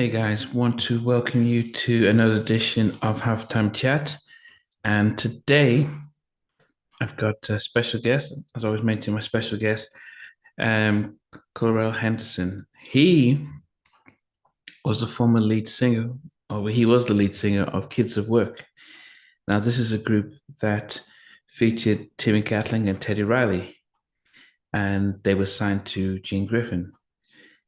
Hey guys, want to welcome you to another edition of Halftime Chat. And today I've got a special guest, as I always mention, my special guest, um, Clurel Henderson. He was the former lead singer, or he was the lead singer of Kids at Work. Now, this is a group that featured Timmy Gatling and Teddy Riley, and they were signed to Gene Griffin.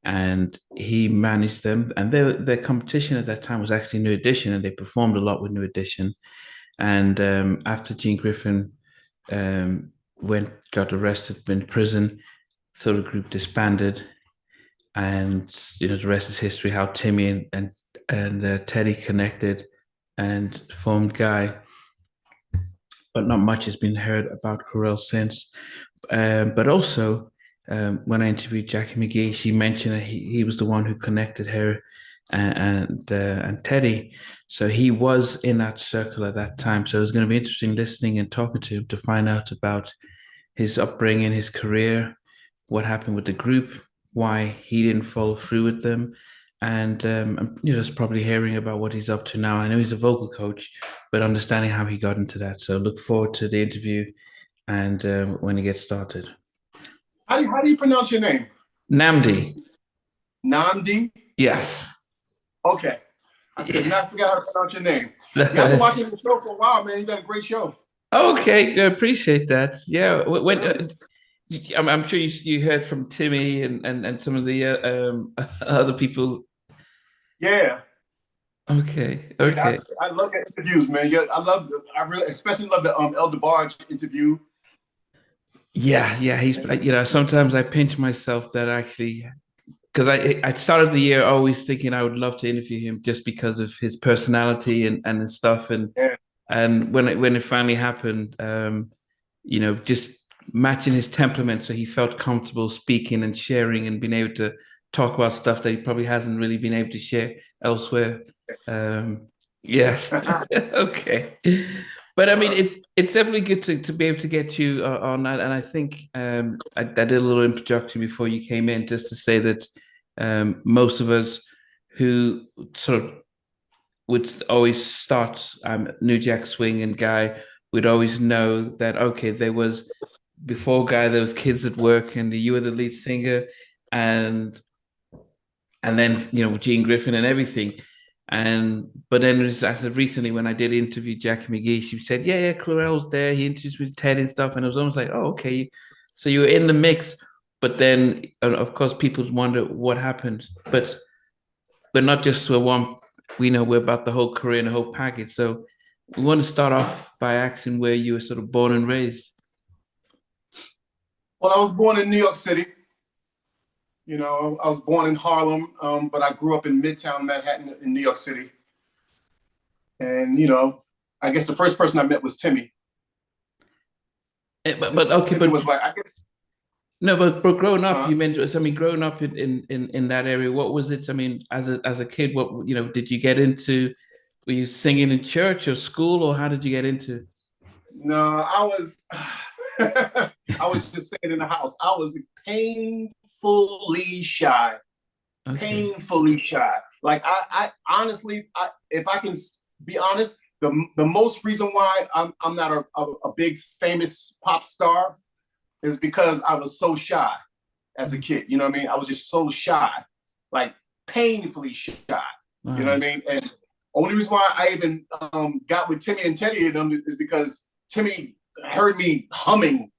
And he managed them. And their competition at that time was actually New Edition, and they performed a lot with New Edition. And after Gene Griffin got arrested in prison, so the group disbanded, and the rest is history. How Timmy and Teddy connected and formed Guy, but not much has been heard about Clurel since. But also, when I interviewed Jackie McGee, she mentioned that he was the one who connected her and Teddy. So he was in that circle at that time. So it was going to be interesting listening and talking to him to find out about his upbringing, his career, what happened with the group, why he didn't follow through with them. And just probably hearing about what he's up to now. I know he's a vocal coach, but understanding how he got into that. So look forward to the interview and when it gets started. How do you pronounce your name? Nnamdi. Nnamdi? Yes. Okay. I could not forget how to pronounce your name. Yeah, I've been watching the show for a while, man. You got a great show. Okay, I appreciate that. Yeah, I'm sure you heard from Timmy and some of the other people. Yeah. Okay. Yeah, I love the interviews, man. Yeah, I really especially love the Elder Barge interview. Yeah, he's sometimes I pinch myself that actually because I started the year always thinking I would love to interview him just because of his personality and his stuff Yeah. and when it finally happened, just matching his temperament so he felt comfortable speaking and sharing and being able to talk about stuff that he probably hasn't really been able to share elsewhere. Yes. Okay. But I mean, it's definitely good to be able to get you on that. And I think I did a little introduction before you came in just to say that most of us who sort of would always start New Jack Swing and Guy would always know that, okay, there was before Guy, there was Kids at Work and you were the lead singer and then, Gene Griffin and everything. But then as I said recently when I did interview Jackie McGee, she said, yeah, Clurel's there. He introduced me to Ted and stuff. And it was almost like, oh, okay. So you were in the mix, but then of course people wonder what happened. But not just for one, we know we're about the whole career and the whole package. So we want to start off by asking where you were sort of born and raised. Well, I was born in New York City. I was born in Harlem, but I grew up in Midtown Manhattan in New York City. And, I guess the first person I met was Timmy. But okay, Timmy but was like, I guess. No, but growing up, you mentioned. I mean, growing up in that area, what was it? I mean, as a kid, what did you get into? Were you singing in church or school, or how did you get into? No, I was. I was just singing in the house. I was painfully shy. Okay. Painfully shy. Like I honestly, if I can be honest, the most reason why I'm not a big famous pop star is because I was so shy as a kid. You know what I mean? I was just so shy, like painfully shy. Wow. You know what I mean? And only reason why I even got with Timmy and Teddy and them is because Timmy heard me humming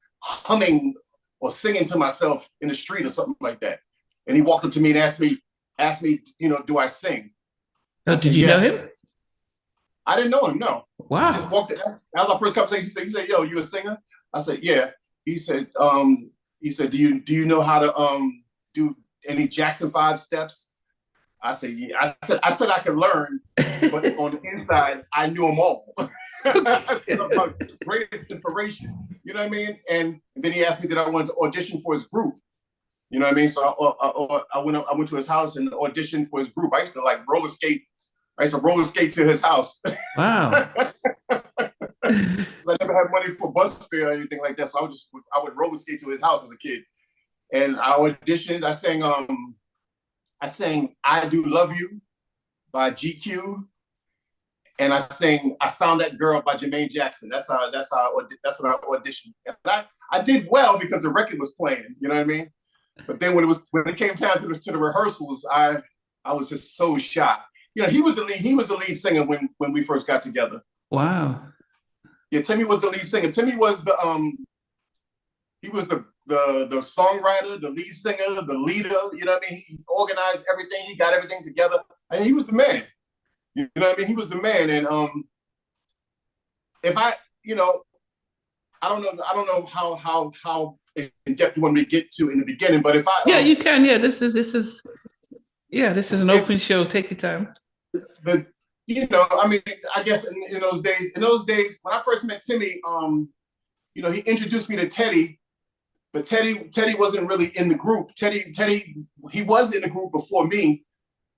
or singing to myself in the street or something like that. And he walked up to me and asked me, do I sing? Oh, did you know him? I didn't know him, no. Wow. He just walked in. That was our first conversation. He said, yo, you a singer? I said, yeah. He said, do you know how to do any Jackson 5 steps? I said, yeah. I said I could learn, but on the inside, I knew them all. That was my greatest inspiration. You know what I mean? And then he asked me that I wanted to audition for his group. You know what I mean? So I went to his house and auditioned for his group. I used to roller skate. I used to roller skate to his house. Wow. I never had money for bus fare or anything like that. So I would roller skate to his house as a kid. And I auditioned. I sang I Do Love You by GQ, and I sang "I Found That Girl" by Jermaine Jackson. That's what I auditioned. And I did well because the record was playing. You know what I mean? But then when it came time to the rehearsals, I was just so shocked. You know, he was the lead singer when we first got together. Wow. Yeah, Timmy was the lead singer. Timmy was the songwriter, the lead singer, the leader. You know what I mean? He organized everything. He got everything together, and he was the man. You know what I mean? He was the man. And if I don't know how in depth you want me to get to in the beginning, but if I you can. Yeah, this is an open show. Take your time. But I mean, I guess in those days, when I first met Timmy, he introduced me to Teddy, but Teddy wasn't really in the group. Teddy, he was in the group before me,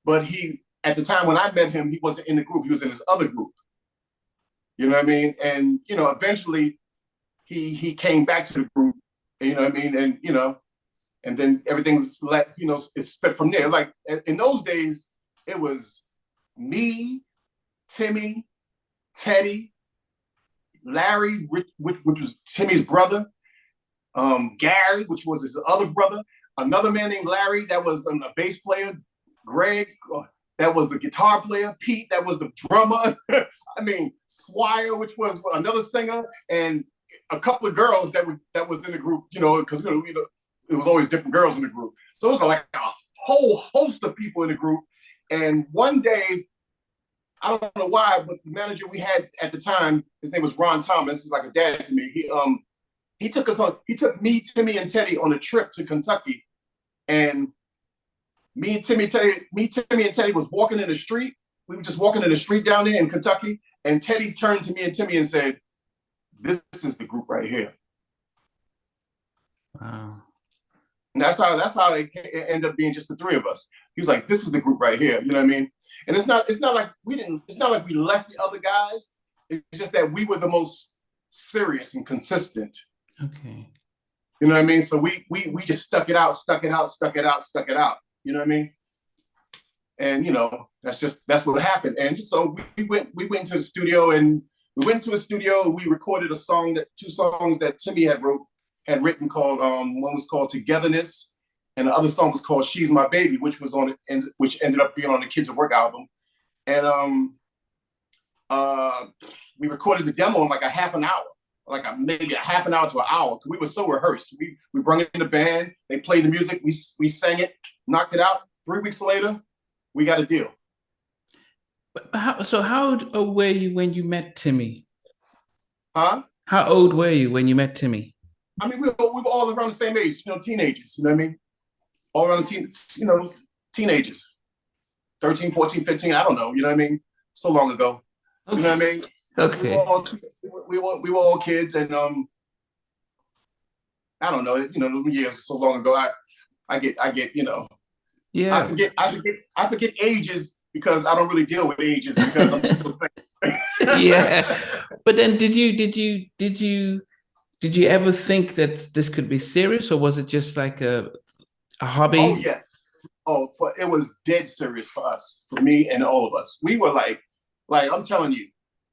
but at the time when I met him, he wasn't in the group. He was in this other group. You know what I mean? And eventually he came back to the group. You know what I mean? And then everything's it's split from there. Like in those days, it was me, Timmy, Teddy, Larry, which was Timmy's brother, Gary, which was his other brother, another man named Larry that was a bass player, Greg, that was the guitar player, Pete, that was the drummer. I mean, Swire, which was another singer, and a couple of girls that was in the group, because it was always different girls in the group. So it was like a whole host of people in the group. And one day, I don't know why, but the manager we had at the time, his name was Ron Thomas, he's like a dad to me. He took me, Timmy, and Teddy on a trip to Kentucky. And me, Timmy, and Teddy was walking in the street. We were just walking in the street down there in Kentucky. And Teddy turned to me and Timmy and said, "This is the group right here." Wow. And that's how it ended up being just the three of us. He was like, "This is the group right here." You know what I mean? And it's not like we left the other guys. It's just that we were the most serious and consistent. Okay. You know what I mean? So we just stuck it out. You know what I mean? And that's what happened. And so we went to the studio and we recorded two songs that Timmy had written called one was called Togetherness, and the other song was called She's My Baby, which ended up being on the Kids at Work album. And we recorded the demo in like a half an hour, maybe a half an hour to an hour, because we were so rehearsed. We brought in the band, they played the music, we sang it, knocked it out. 3 weeks later, we got a deal. How old were you when you met Timmy? Huh? How old were you when you met Timmy? I mean, we were all around the same age, teenagers, you know what I mean? All around teenagers. 13, 14, 15, I don't know, you know what I mean? So long ago. Okay. You know what I mean? Okay. We were all kids, and I don't know, the years so long ago. I get yeah. I forget ages because I don't really deal with ages because I'm too yeah. But then did you ever think that this could be serious, or was it just like a hobby? Oh yeah. It was dead serious for us, for me and all of us. We were like I'm telling you,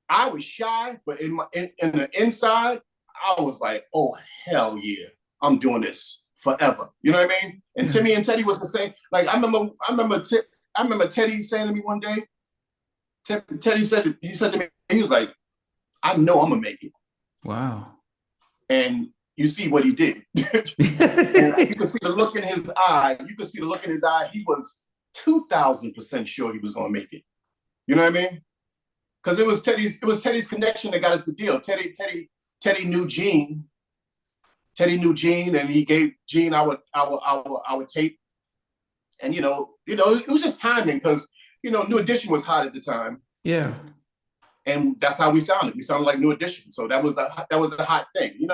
I was shy, but in the inside, I was like, oh hell yeah, I'm doing this forever. You know what I mean? And Timmy and Teddy was the same. Like I remember Teddy saying to me one day, Teddy said to me, he was like, "I know I'm gonna make it." Wow. And you see what he did. And you can see the look in his eye. He was 2,000% sure he was gonna make it. You know what I mean? Because it was Teddy's connection that got us the deal. Teddy knew Gene. Teddy knew Gene, and he gave Gene our tape. And it was just timing because New Edition was hot at the time. Yeah. And that's how we sounded. We sounded like New Edition. So that was a hot thing.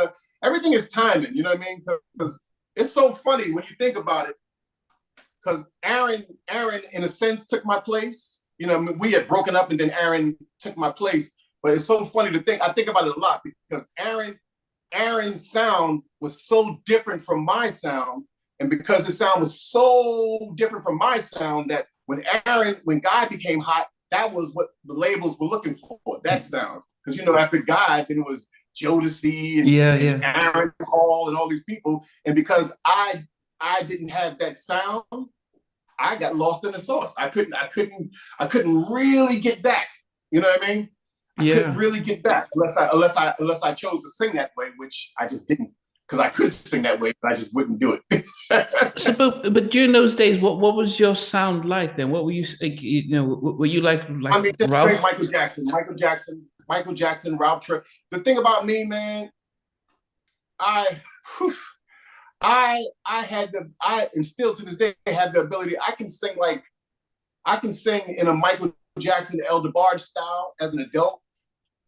Everything is timing. You know what I mean? Because it's so funny when you think about it. Because Aaron, in a sense, took my place. We had broken up, and then Aaron took my place. But it's so funny to think. I think about it a lot because Aaron's sound was so different from my sound. And because his sound was so different from my sound, that when Guy became hot, that was what the labels were looking for, that sound. Because, you know, after Guy, then it was Jodeci and Aaron Hall and all these people. And because I didn't have that sound, I got lost in the sauce. I couldn't really get back. You know what I mean? I couldn't really get back unless I chose to sing that way, which I just didn't, because I could sing that way, but I just wouldn't do it. So, but during those days, what was your sound like then? What were you, you know, were you like I mean, just Ralph? Michael Jackson, Ralph Tripp. The thing about me, man, I and still to this day have the ability. I can sing in a Michael Jackson, El DeBarge style as an adult,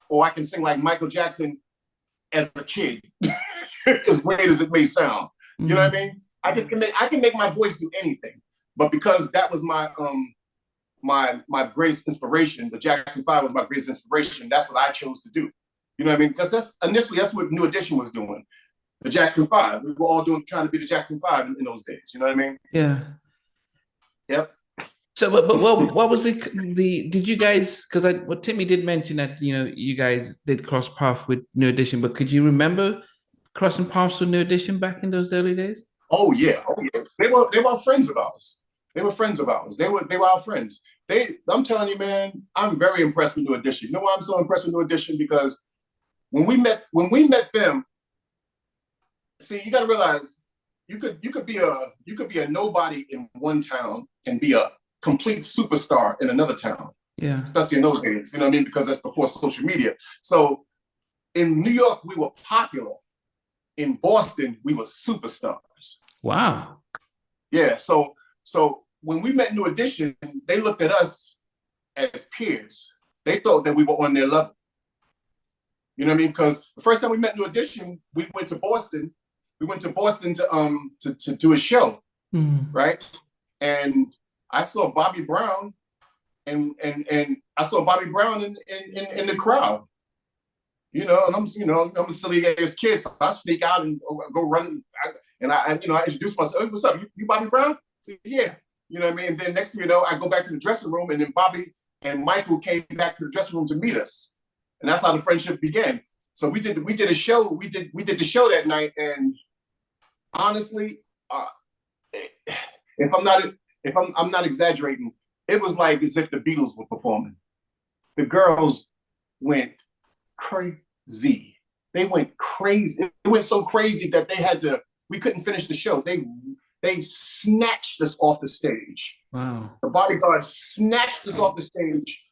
or I can sing like Michael Jackson as a kid, as weird as it may sound. You know what I mean? I can make my voice do anything. But because that was my greatest inspiration, the Jackson 5 was my greatest inspiration, that's what I chose to do. You know what I mean? Because that's what New Edition was doing. The Jackson 5. We were all trying to be the Jackson 5 in those days. You know what I mean? Yeah. Yep. So, but what was did you guys, because Timmy did mention that, you know, you guys did cross paths with New Edition, but could you remember crossing paths with New Edition back in those early days? Oh yeah. They were friends of ours. They were friends of ours. They were our friends. I'm telling you, man, I'm very impressed with New Edition. You know why I'm so impressed with New Edition? Because when we met them, see, you got to realize you could be a nobody in one town and be a complete superstar in another town. Yeah. Especially in those days, you know what I mean? Because that's before social media. So in New York, we were popular. In Boston, we were superstars. Wow. Yeah. So when we met New Edition, they looked at us as peers. They thought that we were on their level. You know what I mean? Because the first time we met New Edition, we went to Boston. We went to Boston to do a show, right? And I saw Bobby Brown, and I saw Bobby Brown in the crowd. You know, and I'm a silly ass kid, so I sneak out and go run, and I introduce myself. Hey, what's up? You Bobby Brown? I said, yeah. You know what I mean? And then next thing you know, I go back to the dressing room, and then Bobby and Michael came back to the dressing room to meet us, and that's how the friendship began. So we did a show. We did the show that night, and honestly, I'm not exaggerating, it was like as if the Beatles were performing. The girls went crazy. They went crazy. It went so crazy that we couldn't finish the show. They snatched us off the stage. Wow. The bodyguard snatched us off the stage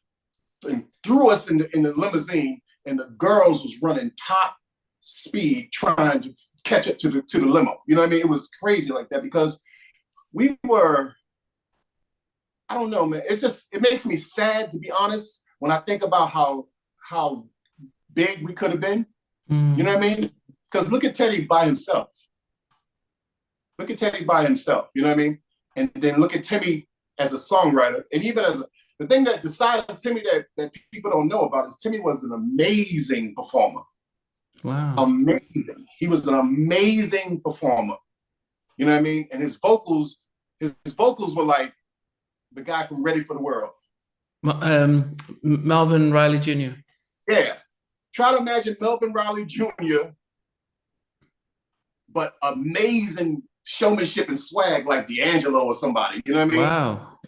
and threw us in the limousine, and the girls was running top speed trying to catch up to the limo. You know what I mean? It was crazy like that because we were, I don't know, man. It makes me sad, to be honest, when I think about how big we could have been. You know what I mean? Because look at Teddy by himself. You know what I mean? And then look at Timmy as a songwriter. And even the side of Timmy that people don't know about is Timmy was an amazing performer. Wow. Amazing. He was an amazing performer. You know what I mean? And his vocals were like the guy from Ready for the World. Melvin Riley Jr. Yeah. Try to imagine Melvin Riley Jr., but amazing showmanship and swag like D'Angelo or somebody. You know what I mean? Wow.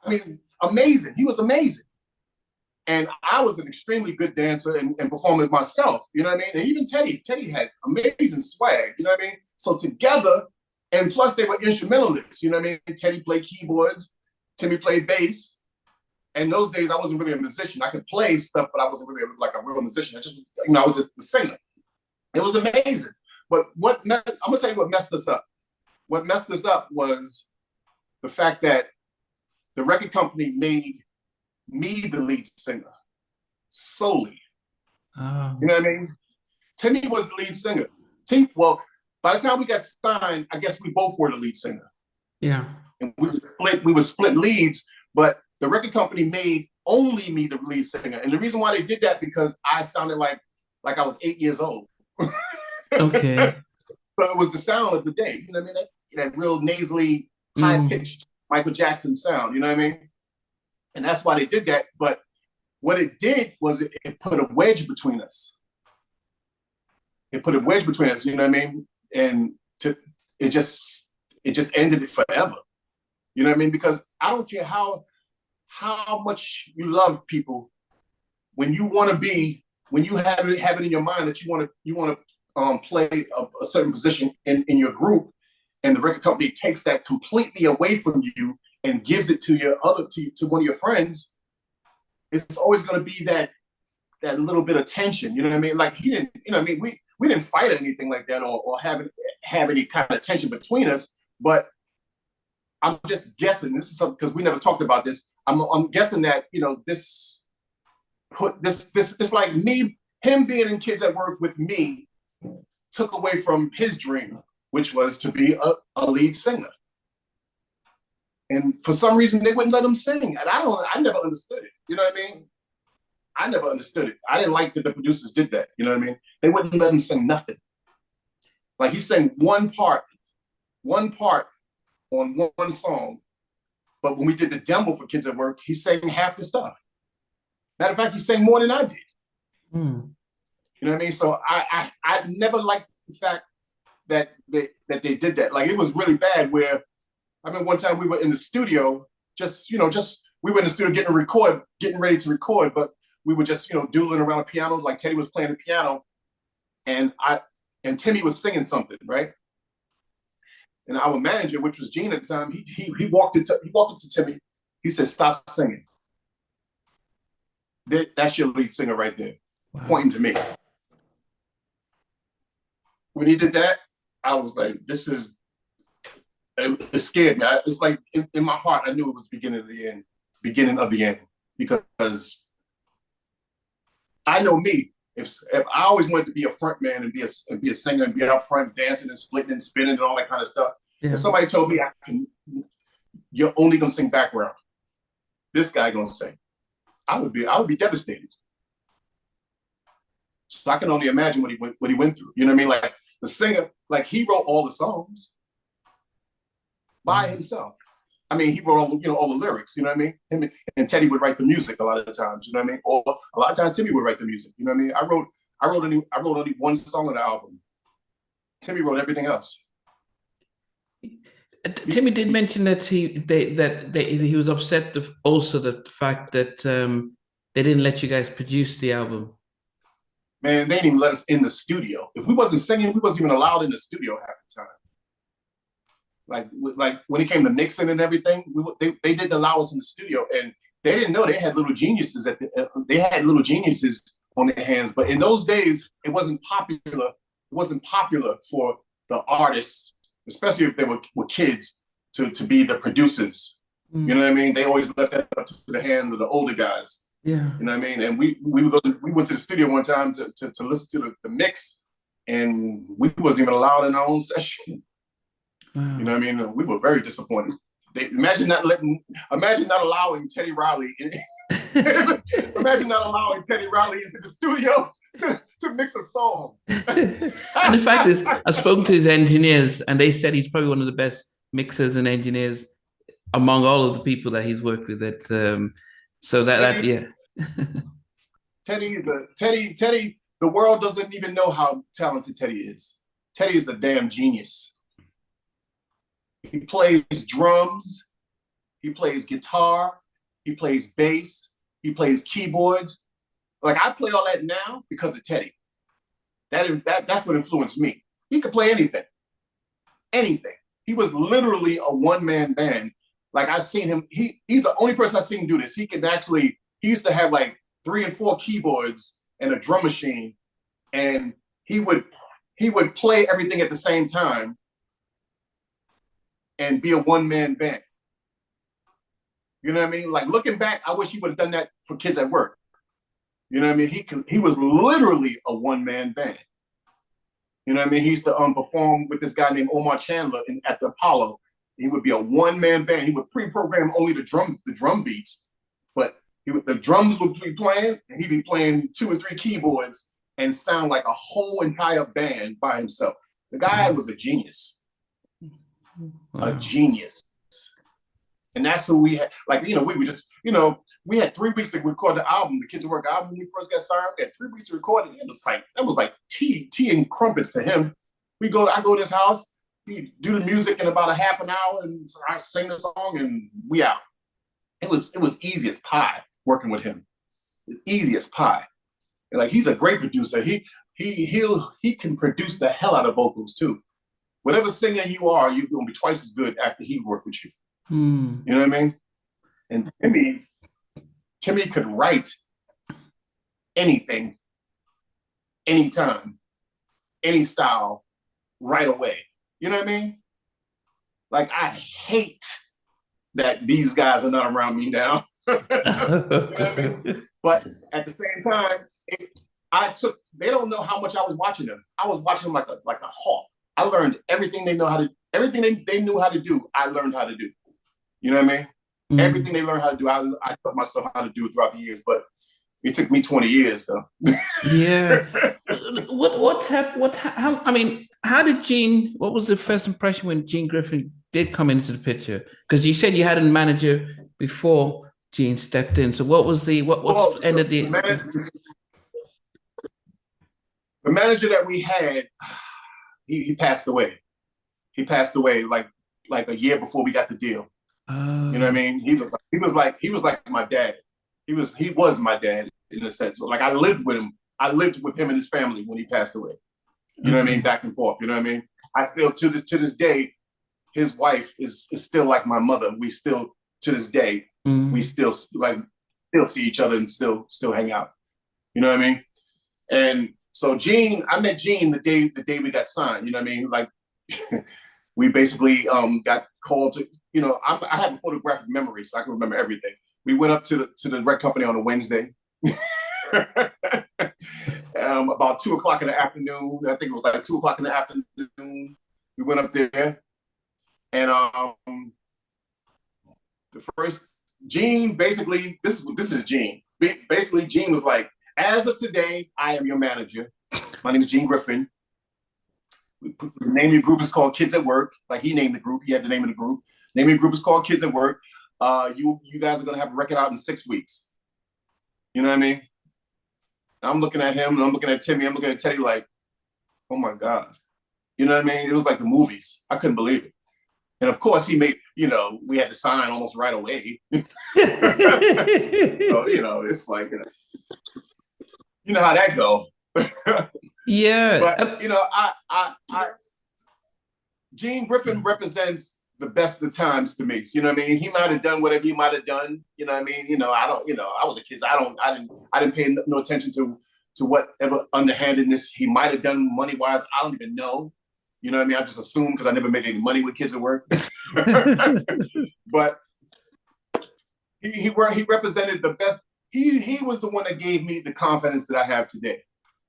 I mean, amazing. He was amazing. And I was an extremely good dancer and performer myself. You know what I mean? And even Teddy had amazing swag. You know what I mean? So together, and plus they were instrumentalists. You know what I mean? Teddy played keyboards. Timmy played bass. And those days, I wasn't really a musician. I could play stuff, but I wasn't really like a real musician. I was just the singer. It was amazing. But I'm gonna tell you what messed us up. What messed us up was the fact that the record company made me the lead singer solely. Oh. You know what I mean? Timmy was the lead singer. By the time we got signed, I guess we both were the lead singer. Yeah. And we would split leads, but the record company made only me the lead singer. And the reason why they did that because I sounded like I was 8 years old. Okay. So it was the sound of the day. You know what I mean? That real nasally, high-pitched Michael Jackson sound, you know what I mean? And that's why they did that. But what it did was it put a wedge between us. It put a wedge between us, you know what I mean? And it just ended it forever. You know what I mean? Because I don't care how much you love people, when you have it in your mind that you want to play a certain position in your group, and the record company takes that completely away from you and gives it to one of your friends, it's always going to be that little bit of tension. You know what I mean? Like he didn't, you know what I mean? We didn't fight or anything like that, or have any kind of tension between us. But I'm just guessing, this is something, because we never talked about this. I'm guessing that, you know, this it's like him being in Kids at Work with me took away from his dream, which was to be a lead singer. And for some reason, they wouldn't let him sing. And I never understood it. You know what I mean? I never understood it. I didn't like that the producers did that. You know what I mean? They wouldn't let him sing nothing. Like he sang one part on one song. But when we did the demo for Kids at Work, he sang half the stuff. Matter of fact, he sang more than I did. Mm. You know what I mean? So I never liked the fact that they did that. Like, it was really bad. Where I mean, one time we were in the studio, we were in the studio getting ready to record, but we were just, doodling around the piano. Like Teddy was playing the piano, and Timmy was singing something, right? And our manager, which was Gene at the time, he walked up to Timmy. He said, "Stop singing. That's your lead singer right there," wow. Pointing to me. When he did that, I was like, it scared me. It's like in my heart, I knew it was beginning of the end, because I know me. If I always wanted to be a front man and be a singer and be up front dancing and splitting and spinning and all that kind of stuff. Yeah. If somebody told me you're only gonna sing background, this guy gonna sing, I would be devastated. So I can only imagine what he went through. You know what I mean? Like the singer, like he wrote all the songs by himself. I mean, he wrote all the lyrics, you know what I mean? Him and Teddy would write the music a lot of the times, you know what I mean? Or a lot of times Timmy would write the music, you know what I mean? I wrote only one song on the album. Timmy wrote everything else. Timmy did mention that he was upset also the fact that they didn't let you guys produce the album. Man, they didn't even let us in the studio. If we wasn't singing, we wasn't even allowed in the studio half the time. Like when it came to mixing and everything, they didn't allow us in the studio, and they didn't know they had little geniuses on their hands. But in those days, it wasn't popular. It wasn't popular for the artists, especially if they were kids, to be the producers. Mm. You know what I mean? They always left that up to the hands of the older guys. Yeah. You know what I mean? And we went to the studio one time to listen to the mix, and we wasn't even allowed in our own session. Wow. You know what I mean? We were very disappointed. Imagine not allowing Teddy Riley into the studio to mix a song. And the fact is, I've spoken to his engineers, and they said he's probably one of the best mixers and engineers among all of the people that he's worked with. Teddy, the world doesn't even know how talented Teddy is. Teddy is a damn genius. He plays drums, he plays guitar, he plays bass, he plays keyboards. Like, I play all that now because of Teddy. That's what influenced me. He could play anything. Anything. He was literally a one-man band. Like, I've seen him, he's the only person I've seen do this. He used to have like 3 and 4 keyboards and a drum machine, and he would play everything at the same time and be a one-man band. You know what I mean? Like, looking back, I wish he would have done that for Kids at Work. You know what I mean? He was literally a one-man band. You know what I mean? He used to perform with this guy named Omar Chandler at the Apollo. He would be a one-man band. He would pre-program only the drum beats, but the drums would be playing, and he'd be playing 2 or 3 keyboards and sound like a whole entire band by himself. The guy was a genius. Wow. A genius. And that's who we had. Like, we were just, we had 3 weeks to record the album, the Kids at Work album. When we first got signed, we had 3 weeks to record it. That was like tea and crumpets to him. I go to his house, he do the music in about a half an hour, and I sing the song, and we out. It was easy as pie working with him. Easy as pie. And like, he's a great producer. He can produce the hell out of vocals too. Whatever singer you are, you're gonna be twice as good after he worked with you. You know what I mean? And Timmy could write anything, anytime, any style, right away. You know what I mean? Like, I hate that these guys are not around me now. You know what I mean? But at the same time, they don't know how much I was watching them. I was watching them like a hawk. I learned everything they knew how to do, I learned how to do. You know what I mean? Mm-hmm. Everything they learned how to do, I taught myself how to do it throughout the years, but it took me 20 years though. Yeah. What's happened? How did Gene, what was the first impression when Gene Griffin did come into the picture? Because you said you had a manager before Gene stepped in. So what was the manager that we had, he passed away. He passed away like a year before we got the deal. You know what I mean? He was like my dad. He was my dad in a sense. Like, I lived with him. I lived with him and his family when he passed away. You know what I mean? Back and forth. You know what I mean? I still to this day, his wife is still like my mother. We still to this day, we still see each other and still hang out. You know what I mean? And so I met Gene the day we got signed. You know what I mean? Like, we basically got called to, I have a photographic memory, so I can remember everything. We went up to the record company on a Wednesday. About 2:00 in the afternoon. I think it was like 2:00 in the afternoon. We went up there, and the first Gene, basically, this is Gene. Basically, Gene was like, "As of today, I am your manager. My name is Gene Griffin. The name of your group is called Kids at Work." Like, he named the group. He had the name of the group. Name of your group is called Kids at Work. You guys are gonna have a record out in 6 weeks. You know what I mean? I'm looking at him, and I'm looking at Timmy, I'm looking at Teddy like, oh my God. You know what I mean? It was like the movies. I couldn't believe it. And of course, he made, we had to sign almost right away. So, it's like, you know how that go. Yeah. But, Gene Griffin represents the best of the times to me. You know what I mean? He might have done whatever he might have done. You know what I mean? I was a kid. I didn't pay no attention to whatever underhandedness he might have done money-wise. I don't even know. You know what I mean? I just assumed because I never made any money with Kids at Work. But he represented the best. He was the one that gave me the confidence that I have today.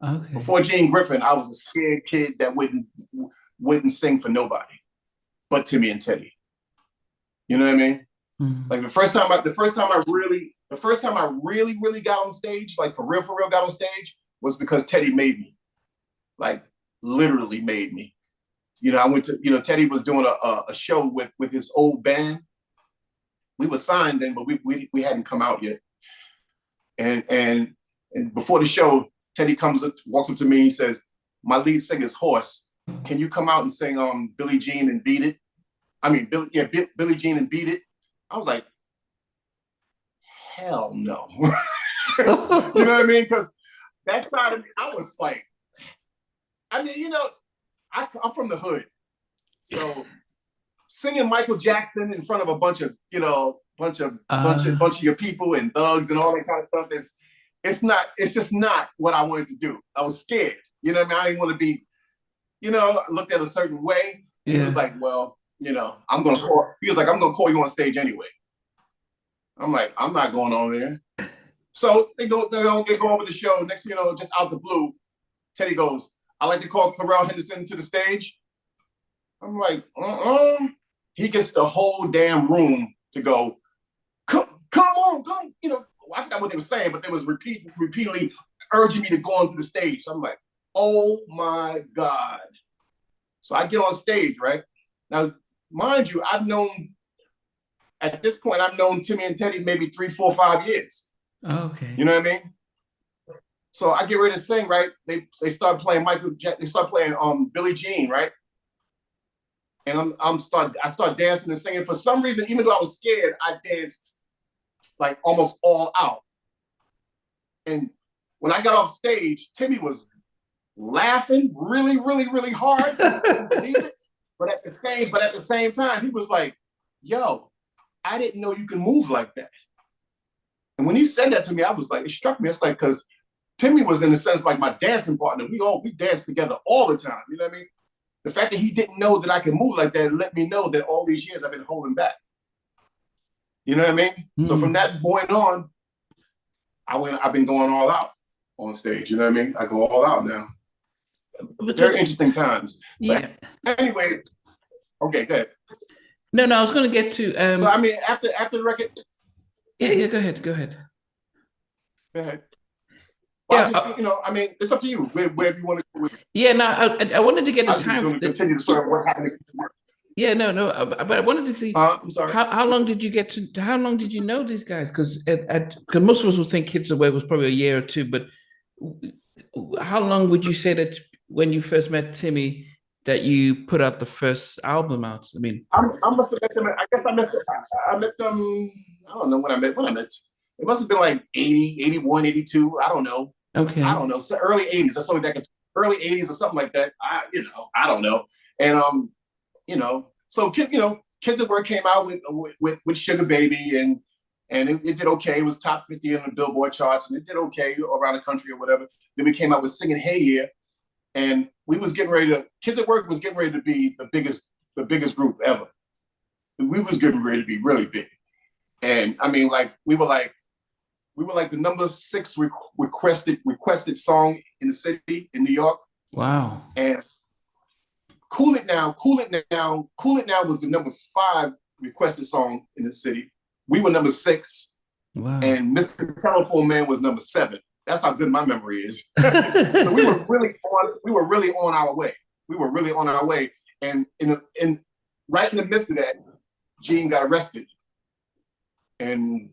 Okay. Before Gene Griffin, I was a scared kid that wouldn't sing for nobody but Timmy and Teddy. You know what I mean? Mm-hmm. Like, the first time I really got on stage, like for real got on stage, was because Teddy made me. Like, literally made me. I went to, Teddy was doing a show with his old band. We were signed then, but we hadn't come out yet. And before the show, Teddy walks up to me, he says, "My lead singer is hoarse. Can you come out and sing Billie Jean and Beat It?" Billie Jean and Beat It. I was like, hell no. You know what I mean? Because that side of me, I was like, I'm from the hood. So singing Michael Jackson in front of a bunch of your people and thugs and all that kind of stuff it's just not what I wanted to do. I was scared. You know what I mean? I didn't want to be, looked at a certain way. Yeah. He was like, well, I'm going to call you on stage anyway. I'm like, I'm not going on there. So they go on with the show. Next thing you know, just out the blue, Teddy goes, "I'd like to call Clurel Henderson to the stage." I'm like, He gets the whole damn room to go, come on. I forgot what they were saying, but they was repeatedly urging me to go onto the stage. So I'm like, oh my God. So I get on stage, right? Now, mind you, I've known at this point, I've known Timmy and Teddy maybe 3, 4, 5 years. Oh, okay. You know what I mean? So I get ready to sing, right? They start playing they start playing Billie Jean, right? And I start dancing and singing. For some reason, even though I was scared, I danced like almost all out. And when I got off stage, Timmy was laughing really, really, really hard. I couldn't believe it. But at the same time, he was like, yo, I didn't know you can move like that. And when he said that to me, I was like, it struck me. It's like, because Timmy was in a sense like my dancing partner. We danced together all the time. You know what I mean? The fact that he didn't know that I could move like that let me know that all these years I've been holding back. You know what I mean? So from that point on, I've been going all out on stage. You know what I mean? I go all out now. Very interesting times. Yeah. But anyway, okay, go ahead. No, I was going to get to. So I mean, after the record. Yeah. Go ahead. Go ahead. Well, Yeah. I mean, it's up to you. Wherever you want to go with it. Yeah. No, I wanted to get the time. I was going to continue the story of what happened. Yeah. No. But I wanted to see. I'm sorry. How long did you get to? How long did you know these guys? Because most of us would think Kids Away was probably a year or two. But how long would you say that when you first met Timmy that you put out the first album out? I mean, I must have met them. I guess I met them. I don't know when I met. It must have been like 80, 81, 82. I don't know. Okay. I don't know. So early 80s or something early 80s or something like that. I don't know. And so Kids at Work came out with Sugar Baby and it did okay. It was top 50 on the Billboard charts and it did okay around the country or whatever. Then we came out with Singing Hey Yeah. And Kids at Work was getting ready to be the biggest group ever. We was getting ready to be really big. And I mean, like, we were like the number 6 requested song in the city in New York. Wow. And Cool It Now was the number 5 requested song in the city. We were number 6. Wow. And Mr. Telephone Man was number 7. That's how good my memory is. So we were really on our way. And right in the midst of that, Gene got arrested. And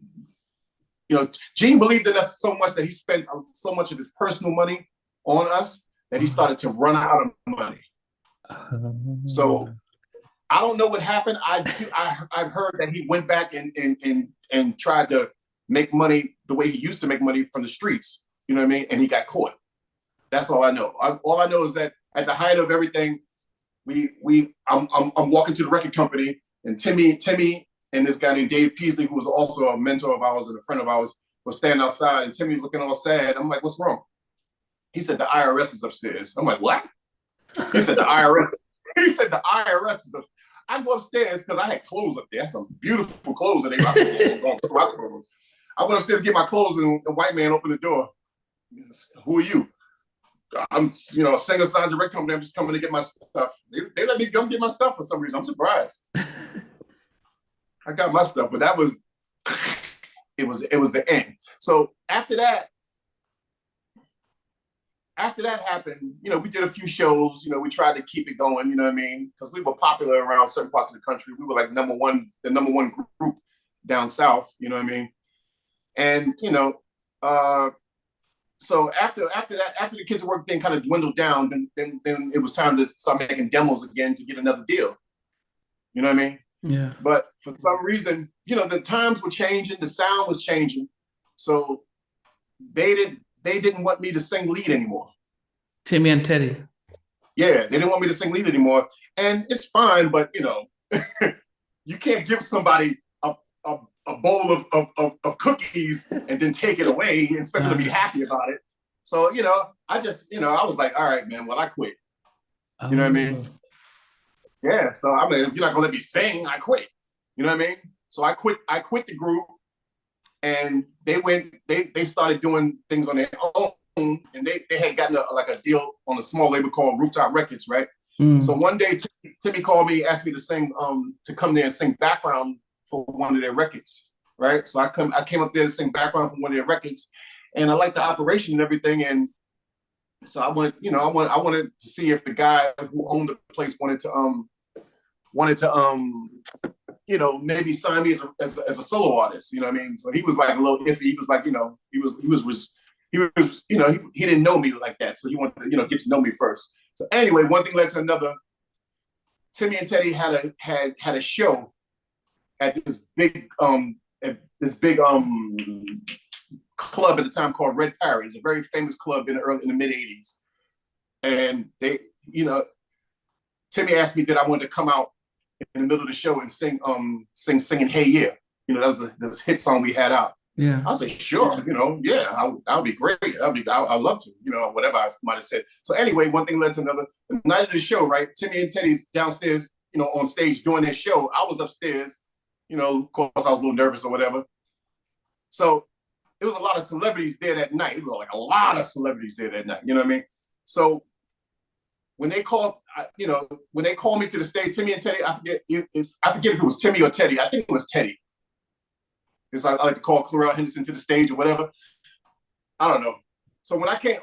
Gene believed in us so much that he spent so much of his personal money on us that he started to run out of money. So I don't know what happened. I've heard that he went back and tried to make money the way he used to make money from the streets. You know what I mean? And he got caught. That's all I know. All I know is that at the height of everything, I'm walking to the record company, and Timmy and this guy named Dave Peasley, who was also a mentor of ours and a friend of ours, was standing outside, and Timmy looking all sad. I'm like, what's wrong? He said, the IRS is upstairs. I'm like, what? He said, the IRS. He said, the IRS is upstairs. I go upstairs because I had clothes up there. Some beautiful clothes that they rock clothes. I went upstairs to get my clothes, and the white man opened the door. Who are you? I'm, a singer-signed record company. I'm just coming to get my stuff. They let me come get my stuff for some reason. I'm surprised. I got my stuff, but that was, it was the end. So after that happened, we did a few shows. We tried to keep it going. You know what I mean? Because we were popular around certain parts of the country. We were like the number one group down south. You know what I mean? And so after the Kids at Work thing kind of dwindled down, then it was time to start making demos again to get another deal. You know what I mean? Yeah. But for some reason, the times were changing, the sound was changing, so they didn't want me to sing lead anymore. Timmy and Teddy. Yeah, they didn't want me to sing lead anymore, and it's fine, but you can't give somebody a bowl of cookies and then take it away and expect them to be happy about it. So, I just, I was like, all right, man, well, I quit. You know what I mean? Yeah. So I mean, if you're not gonna let me sing, I quit. You know what I mean? So I quit the group, and they started doing things on their own, and they had gotten a deal on a small label called Rooftop Records, right? So one day Timmy called me, asked me to sing, to come there and sing background for one of their records, right? So I came up there to sing background for one of their records, and I liked the operation and everything. And so I wanted to see if the guy who owned the place wanted to maybe sign me as a solo artist. You know what I mean? So he was like a little iffy. He was like, he didn't know me like that. So he wanted to, get to know me first. So anyway, one thing led to another. Timmy and Teddy had a show at this big club at the time called Red Parrot. It's a very famous club in the mid '80s. And they, Timmy asked me that I wanted to come out in the middle of the show and singing Hey Yeah. That was this hit song we had out. Yeah. I was like, sure, I'll be great. I'd love to, whatever I might have said. So anyway, one thing led to another. The night of the show, right? Timmy and Teddy's downstairs, on stage doing their show. I was upstairs, of course I was a little nervous or whatever. So there was a lot of celebrities there that night. It was like a lot of celebrities there that night, you know what I mean? So when they called me to the stage, Timmy and Teddy, I forget if it was Timmy or Teddy. I think it was Teddy. It's like I like to call Clurel Henderson to the stage or whatever. I don't know. So when I came,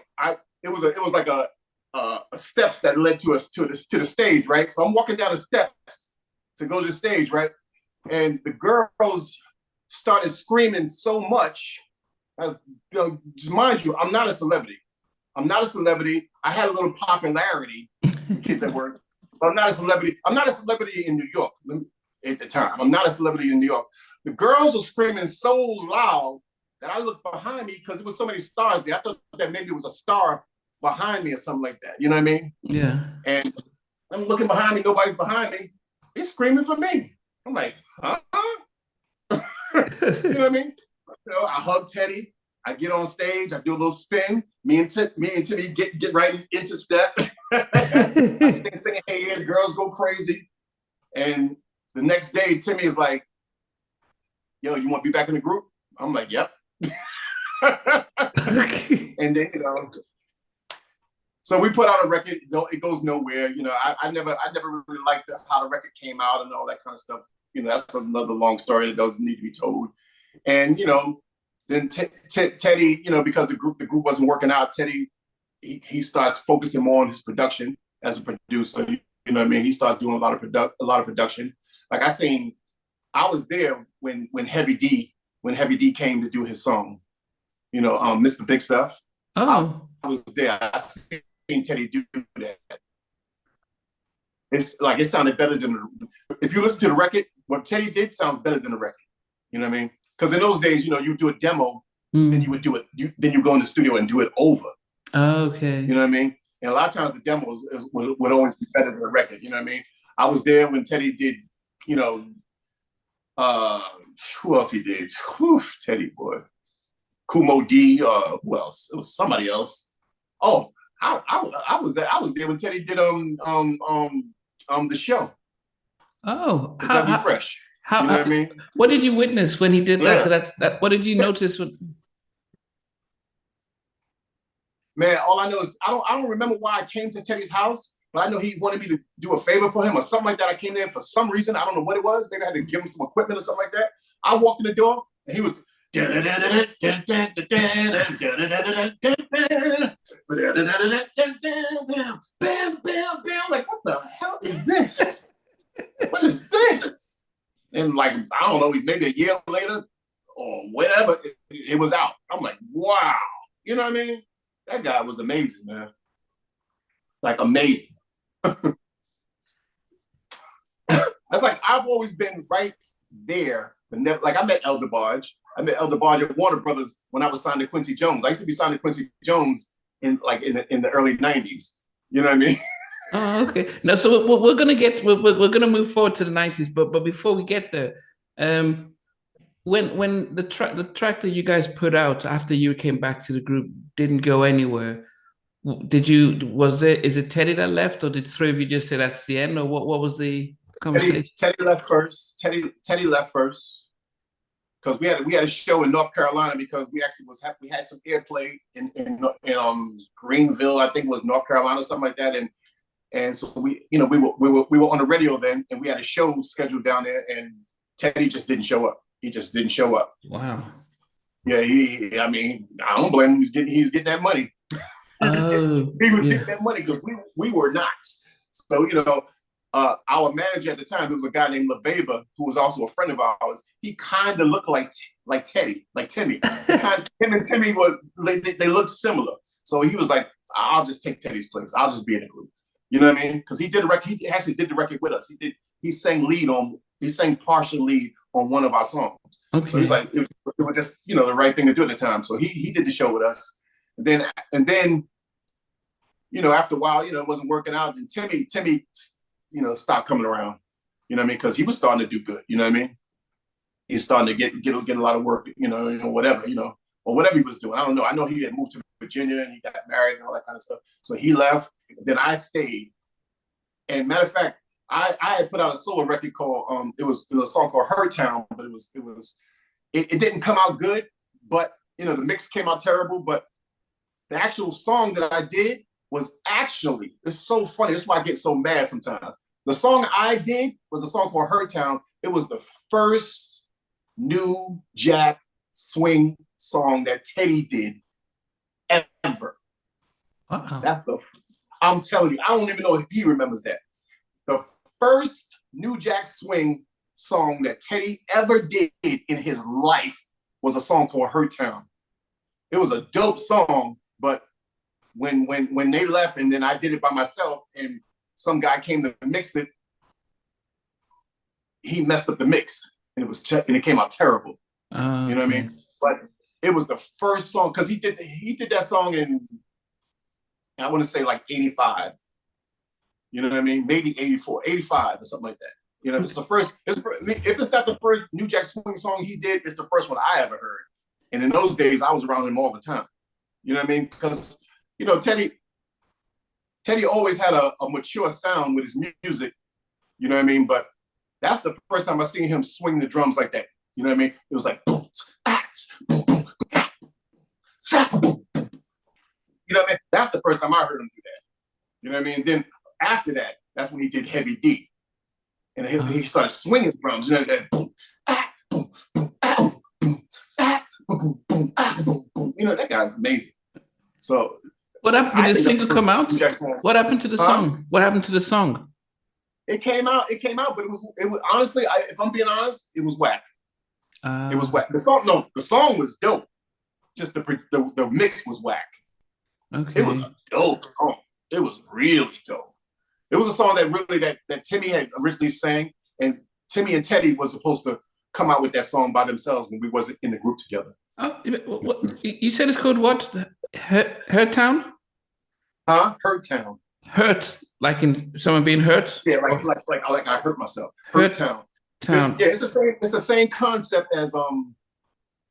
it was like a steps that led to us to the stage, right? So I'm walking down the steps to go to the stage, right? And the girls started screaming so much. Just mind you, I'm not a celebrity. I had a little popularity, kids at work, but I'm not a celebrity. I'm not a celebrity in New York at the time. I'm not a celebrity in New York. The girls were screaming so loud that I looked behind me because there was so many stars there. I thought that maybe it was a star behind me or something like that. You know what I mean? Yeah. And I'm looking behind me. Nobody's behind me. They're screaming for me. I'm like, huh? You know what I mean? I hug Teddy. I get on stage. I do a little spin. Me and Timmy get right into step. I sing Hey Yeah. The girls go crazy. And the next day, Timmy is like, yo, you want to be back in the group? I'm like, yep. And then, so we put out a record. It goes nowhere. I never really liked how the record came out and all that kind of stuff. That's another long story that doesn't need to be told. And, then Teddy, because the group wasn't working out, Teddy, he starts focusing more on his production as a producer. You know what I mean? He started doing a lot of production. Like I was there when Heavy D came to do his song, Mr. Big Stuff. Oh. I was there. I seen Teddy do that. It's like it sounded better than if you listen to the record, what Teddy did sounds better than the record. You know what I mean? Because in those days, you do a demo, then you would do it. Then you go in the studio and do it over. Oh, okay. You know what I mean? And a lot of times the demos would always be better than the record. You know what I mean? I was there when Teddy did. Who else he did? Whew, Teddy boy, Kumo D. Who else? It was somebody else. Oh, I was there when Teddy did the show. Oh, How fresh. How, you know what I mean? What did you witness when he did that? That. What did you notice? Man, all I know is I don't remember why I came to Teddy's house, but I know he wanted me to do a favor for him or something like that. I came there for some reason. I don't know what it was. Maybe I had to give him some equipment or something like that. I walked in the door and he was bam, bam, bam. Like, what the hell is this? What is this? And like, I don't know, maybe a year later or whatever, it was out. I'm like, wow. You know what I mean? That guy was amazing, man. Like, amazing. That's like, I've always been right there. But never, like, I met Elder Barge. At Warner Brothers when I was signed to Quincy Jones. I used to be signed to Quincy Jones in the early 90s. You know what I mean? Oh, okay. No, so we're gonna move forward to the 90s, but before we get there, when the track that you guys put out after you came back to the group didn't go anywhere, is it Teddy that left, or did three of you just say that's the end, or what was the conversation? Teddy left first. Teddy left first because we had a show in North Carolina because we had some airplay in Greenville, I think it was North Carolina, something like that, and so we were on the radio then, and we had a show scheduled down there, and Teddy just didn't show up. He just didn't show up. Wow. Yeah, I don't blame him. He was getting that money. Oh, he was getting that money because we were not. So our manager at the time, there was a guy named LaVeva, who was also a friend of ours. He kind of looked like Teddy, like Timmy. Him and Timmy they looked similar. So he was like, I'll just take Teddy's place. I'll just be in the group. You know what I mean? Because he did the record. He actually did the record with us. He sang partial lead on one of our songs. Okay. So he's like, it was just, the right thing to do at the time. So he did the show with us. And then, after a while, it wasn't working out. And Timmy, stopped coming around. You know what I mean? Because he was starting to do good. You know what I mean? He's starting to get a lot of work. Whatever. Or whatever he was doing. I don't know. I know he had moved to Virginia and he got married and all that kind of stuff. So he left. Then I stayed. And matter of fact, I had put out a solo record called it was a song called Her Town, but it didn't come out good. But the mix came out terrible. But the actual song that I did was actually, it's so funny. That's why I get so mad sometimes. The song I did was a song called Her Town. It was the first new jack swing song that Teddy did ever. I'm telling you, I don't even know if he remembers that. The first new jack swing song that Teddy ever did in his life was a song called Her Town. It was a dope song, but when they left and then I did it by myself and some guy came to mix it, he messed up the mix and it came out terrible. You know what I mean? But it was the first song because he did that song in, I want to say like 85. You know what I mean? Maybe 84, 85 or something like that. It's the first, if it's not the first New Jack Swing song he did, it's the first one I ever heard. And in those days, I was around him all the time. You know what I mean? Because, Teddy always had a mature sound with his music. You know what I mean? But that's the first time I seen him swing the drums like that. You know what I mean? It was like, boom, boom, boom, boom, boom. You know what I mean? That's the first time I heard him do that. You know what I mean? And then after that, that's when he did Heavy D. And he started swinging drums. You know, that boom, boom, boom, boom, boom, boom, boom, boom. That guy's amazing. So what happened? Did the single come out? What happened to the song? What happened to the song? It came out, but it was honestly, if I'm being honest, it was whack. It was whack. The song was dope. Just the mix was whack. Okay. It was a dope song. It was really dope. It was a song that Timmy had originally sang, and Timmy and Teddy was supposed to come out with that song by themselves when we wasn't in the group together. Oh, you said it's called what? Hurt Town? Huh? Hurt Town. Hurt, like in someone being hurt? Yeah, like I hurt myself. Hurt Town. It's the same concept as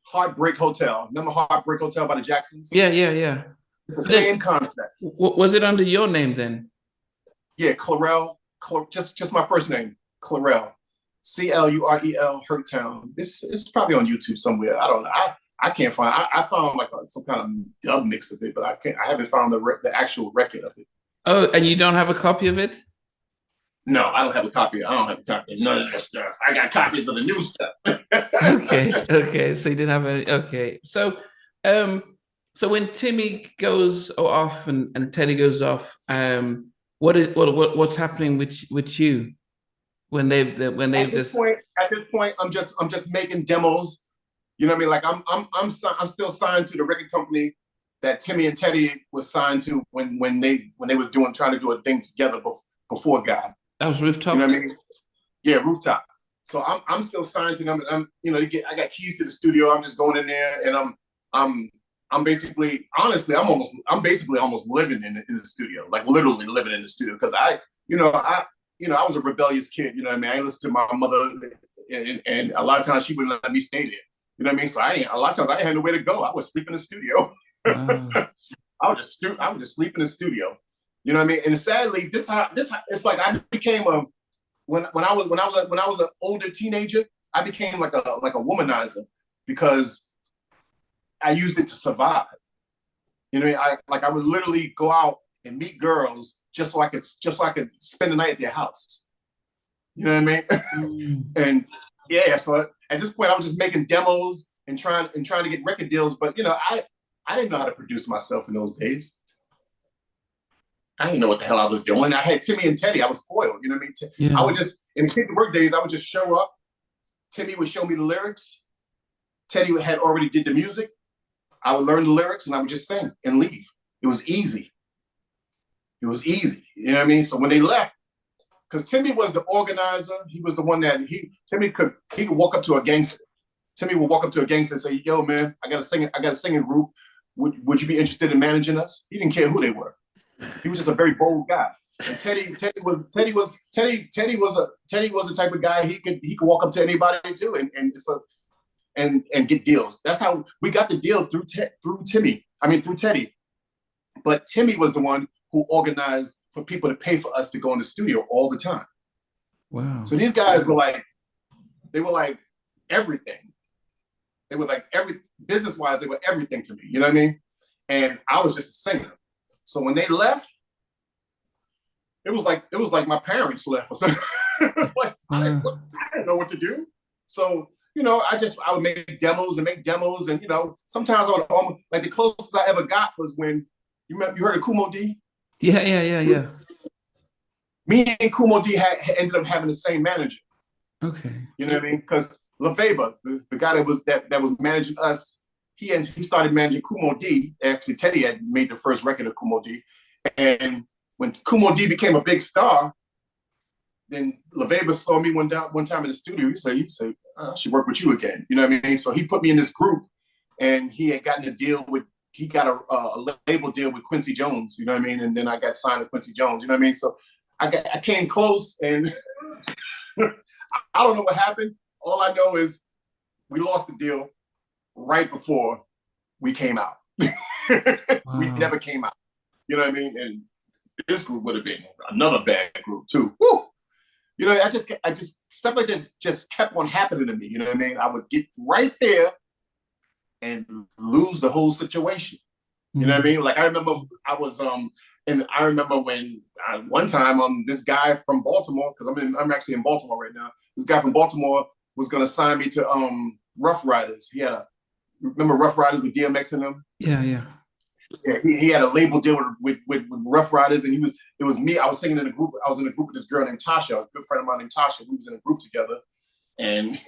Heartbreak Hotel. Remember Heartbreak Hotel by the Jacksons? Yeah. It's the same concept. Was it under your name then? Yeah, Clurel. Just my first name, Clurel. Clurel, Hurt Town. It's probably on YouTube somewhere. I don't know. I can't find. I found like some kind of dub mix of it, but I haven't found the actual record of it. Oh, and you don't have a copy of it? No, I don't have a copy. I don't have a copy of none of that stuff. I got copies of the new stuff. Okay. So you didn't have any. Okay. So, so when Timmy goes off and Teddy goes off, what's happening with you when they've at this point, I'm just making demos. You know what I mean? Like I'm still signed to the record company that Timmy and Teddy was signed to when they were trying to do a thing together before God. That was Rooftop. You know what I mean? Yeah, Rooftop. So I'm still signed to them. I got keys to the studio. I'm just going in there and I'm basically, honestly, I'm basically almost living in the studio, like literally living in the studio. Cause I was a rebellious kid. You know what I mean? I listened to my mother and a lot of times she wouldn't let me stay there. You know what I mean? So a lot of times I didn't have nowhere to go. I would sleep in the studio. I would just sleep in the studio. You know what I mean? And sadly, this it's like I became when I was an older teenager, I became like a womanizer because I used it to survive. You know, I would literally go out and meet girls just so I could spend the night at their house. You know what I mean? And yeah, so at this point I was just making demos and trying to get record deals, but I didn't know how to produce myself in those days. I didn't know what the hell I was doing. I had Timmy and Teddy. I was spoiled. You know what I mean? I would just, in the kids' work days, I would just show up. Timmy would show me the lyrics. Teddy had already did the music. I would learn the lyrics and I would just sing and leave. It was easy. It was easy. You know what I mean? So when they left, because Timmy was the organizer, he was the one that Timmy could walk up to a gangster. Timmy would walk up to a gangster and say, "Yo, man, I got a singing group. Would you be interested in managing us?" He didn't care who they were. He was just a very bold guy. And Teddy was the type of guy he could walk up to anybody too and get deals. That's how we got the deal through Teddy. But Timmy was the one who organized for people to pay for us to go in the studio all the time. Wow. So these guys were like everything. They were like business-wise, they were everything to me. You know what I mean? And I was just a singer. So when they left, it was like my parents left or something. It was like, I didn't know what to do. So, you know, I would make demos. And, you know, sometimes I would almost, like the closest I ever got was when, you heard of Kumo D? Yeah. Me and Kumo D ended up having the same manager. Okay. You know what I mean? Because LaVeba, the guy that was managing us, he started managing Kumo D. Actually, Teddy had made the first record of Kumo D. And when Kumo D became a big star, then LaVeba saw me one time in the studio. He said, I should work with you again. You know what I mean? So he put me in this group, and he had gotten he got a label deal with Quincy Jones. You know what I mean? And then I got signed to Quincy Jones. You know what I mean? So I came close, and I don't know what happened. All I know is we lost the deal right before we came out. Wow. We never came out. You know what I mean? And this group would have been another bad group too. Woo! You know, I just stuff like this just kept on happening to me. You know what I mean? I would get right there and lose the whole situation. You know what I mean? Like I remember I was and I remember when one time this guy from Baltimore, because I'm actually in Baltimore right now. This guy from Baltimore was gonna sign me to Rough Riders. Remember Rough Riders with DMX in them? Yeah. Yeah, he had a label deal with Rough Riders, and it was me. I was singing in a group. I was in a group with this girl named Tasha, a good friend of mine named Tasha. We was in a group together, and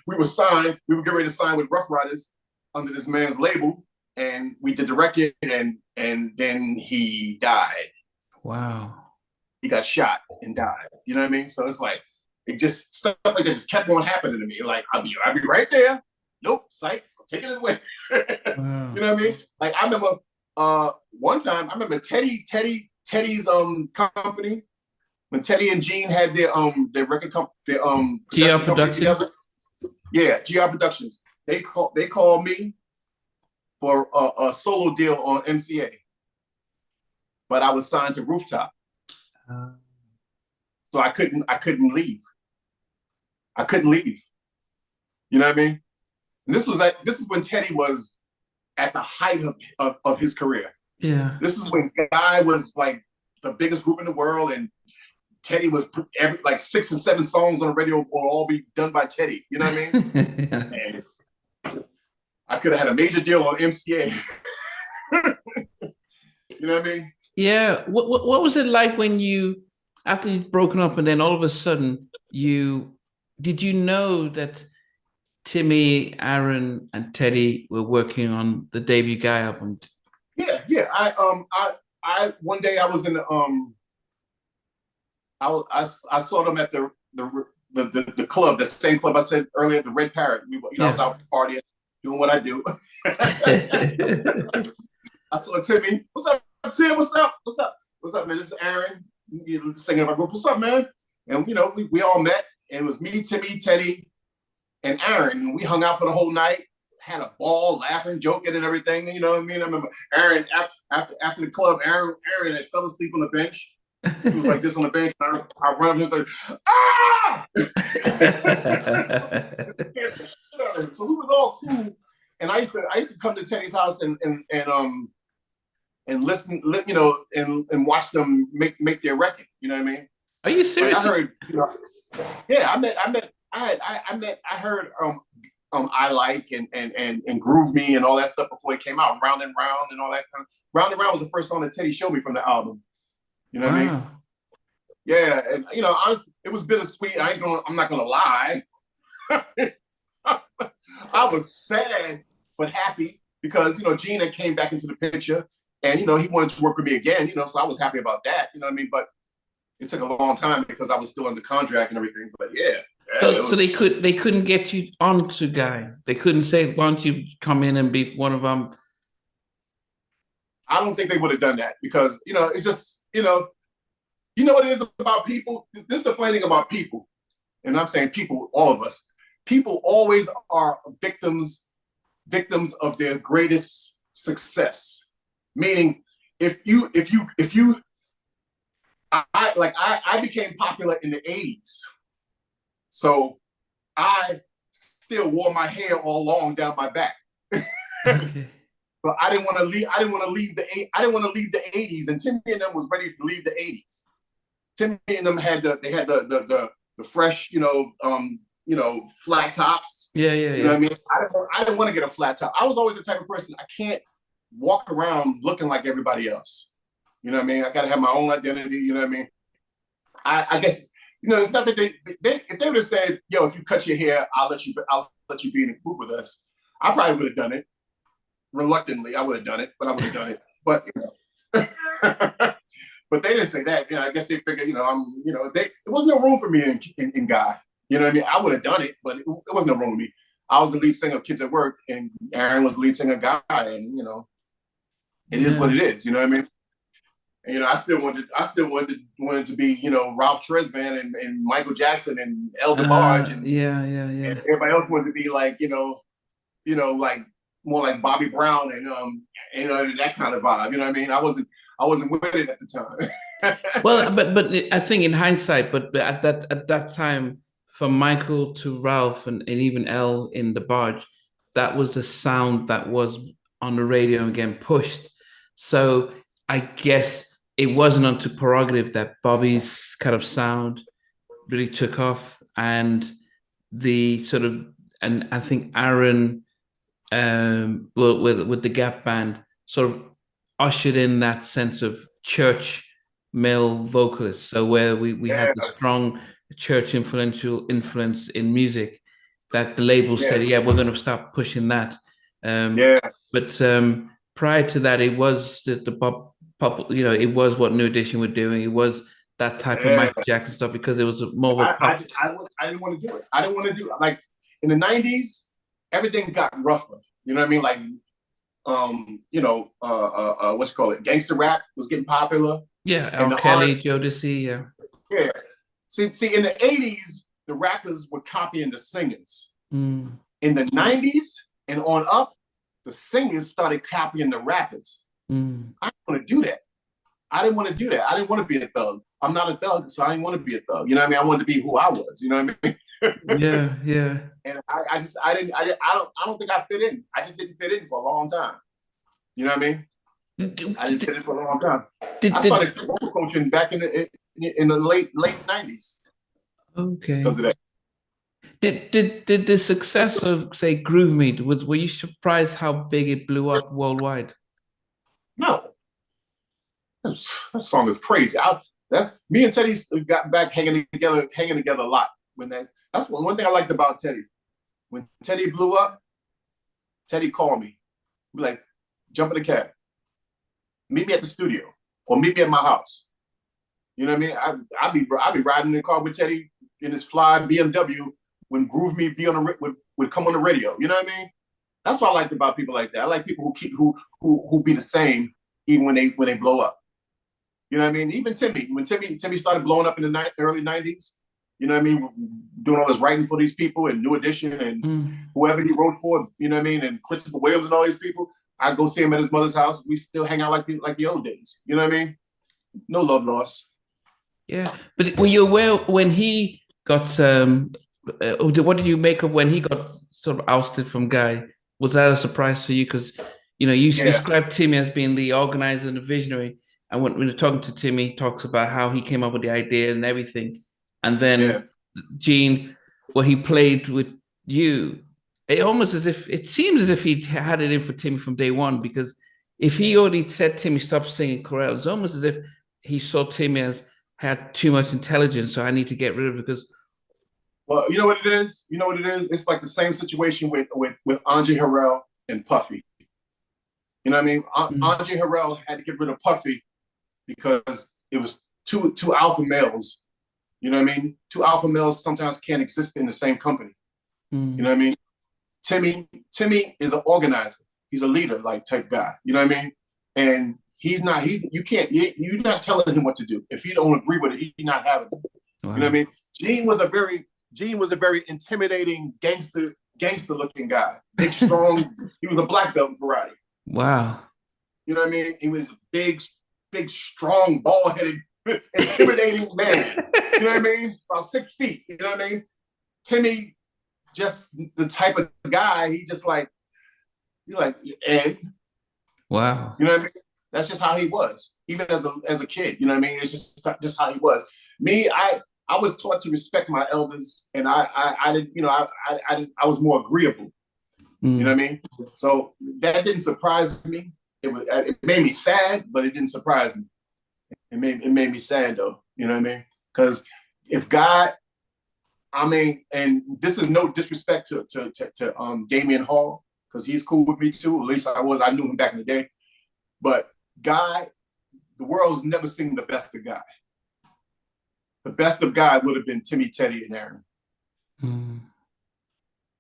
we were signed. We were getting ready to sign with Rough Riders under this man's label, and we did the record, and then he died. Wow. He got shot and died. You know what I mean? So it's like stuff like that just kept on happening to me. Like I'll be right there. Nope, psych. Taking it away. Wow. You know what I mean? Like I remember one time, I remember Teddy's company, when Teddy and Gene had their record company, C.H.A.R.M Productions. Yeah, C.H.A.R.M Productions. They called me for a solo deal on MCA. But I was signed to Rooftop. So I couldn't leave. I couldn't leave. You know what I mean? And this is when Teddy was at the height of his career. Yeah. This is when Guy was like the biggest group in the world, and Teddy was like 6 and 7 songs on the radio will all be done by Teddy. You know what I mean? And I could have had a major deal on MCA. You know what I mean? Yeah. What was it like when after you'd broken up and then all of a sudden did you know that Timmy, Aaron, and Teddy were working on the debut Guy album? Yeah. I one day I was in the I saw them at the club, the same club I said earlier, the Red Parrot. I was out partying, doing what I do. I saw Timmy. What's up, Tim? What's up, man? This is Aaron, singing in my group. What's up, man? And we all met, and it was me, Timmy, Teddy, and Aaron, and we hung out for the whole night, had a ball, laughing, joking, and everything. You know what I mean? I remember Aaron after the club. Aaron had fell asleep on the bench. He was like this on the bench. And I run up and was like, ah! So we was all cool, and I used to come to Teddy's house and listen, and watch them make their record. You know what I mean? Are you serious? Like I heard, yeah, I heard I Like and Groove Me and all that stuff before it came out, Round and Round and all that kind of. Round and Round was the first song that Teddy showed me from the album. You know what I mean? Yeah, and honestly, it was bittersweet. I'm not gonna lie. I was sad but happy because Gina came back into the picture, and he wanted to work with me again. So I was happy about that. You know what I mean? But it took a long time because I was still under contract and everything. But yeah. So they couldn't get you onto Guy. They couldn't say, "Why don't you come in and be one of them?" I don't think they would have done that because it's just what it is about people. This is the funny thing about people, and I'm saying people, all of us. People always are victims of their greatest success. Meaning, if you, I became popular in the '80s, so I still wore my hair all long down my back. Okay. But I didn't want to leave. I didn't want to leave the '80s, and Timmy and them was ready to leave the '80s. Timmy and them had the fresh, flat tops. Yeah. You know what I mean? I didn't want to get a flat top. I was always the type of person, I can't walk around looking like everybody else. You know what I mean? I got to have my own identity. You know what I mean? I guess, it's not that they if they would have said, yo, if you cut your hair, I'll let you be in the group with us. I probably would have done it. Reluctantly, I would have done it, but I would have done it. But, but they didn't say that. I guess they figured, it wasn't no room for me in Guy. You know what I mean? I would have done it, but it wasn't no room for me. I was the lead singer of Kids at Work, and Aaron was the lead singer of Guy, and it is what it is. You know what I mean? And I still wanted to be, Ralph Tresvant and Michael Jackson and El DeBarge, and and everybody else wanted to be like, like more like Bobby Brown and that kind of vibe. You know what I mean? I wasn't with it at the time. Well, but I think in hindsight, but at that time, from Michael to Ralph and even El in the Barge, that was the sound that was on the radio and getting pushed. So I guess it wasn't until Prerogative that Bobby's kind of sound really took off, and the sort of, and I think Aaron, with the Gap Band, sort of ushered in that sense of church male vocalists. So where we had the strong church influence in music, that the label said, yeah, we're going to start pushing that. But prior to that, it was the pop, it was what New Edition were doing. It was that type of Michael Jackson stuff because it was more of a pop. I didn't want to do it. I didn't want to do it. Like in the '90s, everything got rougher. You know what I mean? Like, what's it called? Gangster rap was getting popular. Yeah, L. Kelly, Jodeci, yeah. See, in the '80s, the rappers were copying the singers. Mm. In the '90s and on up, the singers started copying the rappers. Mm. I didn't want to do that. I didn't want to do that. I didn't want to be a thug. I'm not a thug, so I didn't want to be a thug. You know what I mean? I wanted to be who I was. You know what I mean? Yeah. And I don't think I fit in. I just didn't fit in for a long time. You know what I mean? I didn't fit in for a long time. I started vocal coaching back in the late '90s. Okay. Because of that. Did the success of, say, Groove Me, were you surprised how big it blew up worldwide? No. That song is crazy. That's me and Teddy got back hanging together a lot. That's one thing I liked about Teddy. When Teddy blew up, Teddy called me. Be like, jump in the cab. Meet me at the studio or meet me at my house. You know what I mean? I'd be riding in the car with Teddy in his fly BMW when Groove Me would come on the radio. You know what I mean? That's what I liked about people like that. I like people who be the same even when they blow up. You know what I mean? Even Timmy, when Timmy started blowing up in the early '90s, you know what I mean? Doing all this writing for these people and New Edition and whoever he wrote for, you know what I mean? And Christopher Williams and all these people. I'd go see him at his mother's house. We still hang out like the old days. You know what I mean? No love lost. Yeah. But were you aware when he got, what did you make of when he got sort of ousted from Guy? Was that a surprise for you? Because, you described Timmy as being the organizer and the visionary. And when you're talking to Timmy, he talks about how he came up with the idea and everything. And then Gene, he played with you. it seems as if he had it in for Timmy from day one, because if he already said Timmy stop singing Clurel, it's almost as if he saw Timmy as had too much intelligence, so I need to get rid of it because. Well, you know what it is? You know what it is? It's like the same situation with Andre Harrell and Puffy. You know what I mean? Andre Harrell had to get rid of Puffy because it was two alpha males. You know what I mean? Two alpha males sometimes can't exist in the same company. You know what I mean? Timmy is an organizer. He's a leader, like type guy. You know what I mean? And you're not telling him what to do. If he don't agree with it, he's not having it. Wow. You know what I mean? Gene was a very intimidating gangster looking guy. Big, strong. He was a black belt in karate. Wow. You know what I mean? He was big, strong, bald-headed, intimidating man. You know what I mean? About 6 feet. You know what I mean? Timmy, just the type of guy, you're like, and wow. You know what I mean? That's just how he was, even as a kid. You know what I mean? It's just how he was. Me, I was taught to respect my elders, and I didn't, you know, I was more agreeable. You know what I mean? So that didn't surprise me. It made me sad, but it didn't surprise me. It made me sad though. You know what I mean? Because if God, I mean, and this is no disrespect to Damian Hall, because he's cool with me too. At least I knew him back in the day. But God, the world's never seen the best of God. The best of God would have been Timmy, Teddy, and Aaron.